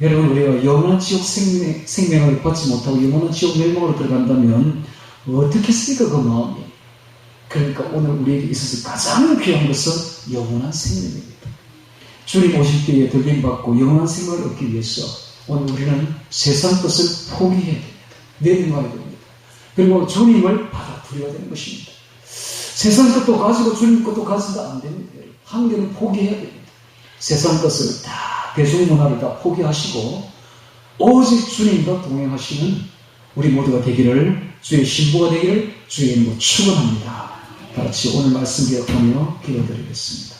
여러분, 우리가 영원한 지옥 생명을 받지 못하고 영원한 지옥 멸망으로 들어간다면 어떻겠습니까? 그 마음이. 그러니까 오늘 우리에게 있어서 가장 귀한 것은 영원한 생명입니다. 주님 오실 때에 들림받고 영원한 생명을 얻기 위해서 오늘 우리는 세상 것을 포기해야 됩니다. 내려놔야 됩니다. 그리고 주님을 받아들여야 되는 것입니다. 세상 것도 가지고 주님 것도 가지다 안 됩니다. 한 개는 포기해야 됩니다. 세상 것을 다, 대중문화를 다 포기하시고 오직 주님과 동행하시는 우리 모두가 되기를, 주의 신부가 되기를 주의 이름으로 축원합니다. 다 같이 오늘 말씀 기억하며 기도드리겠습니다.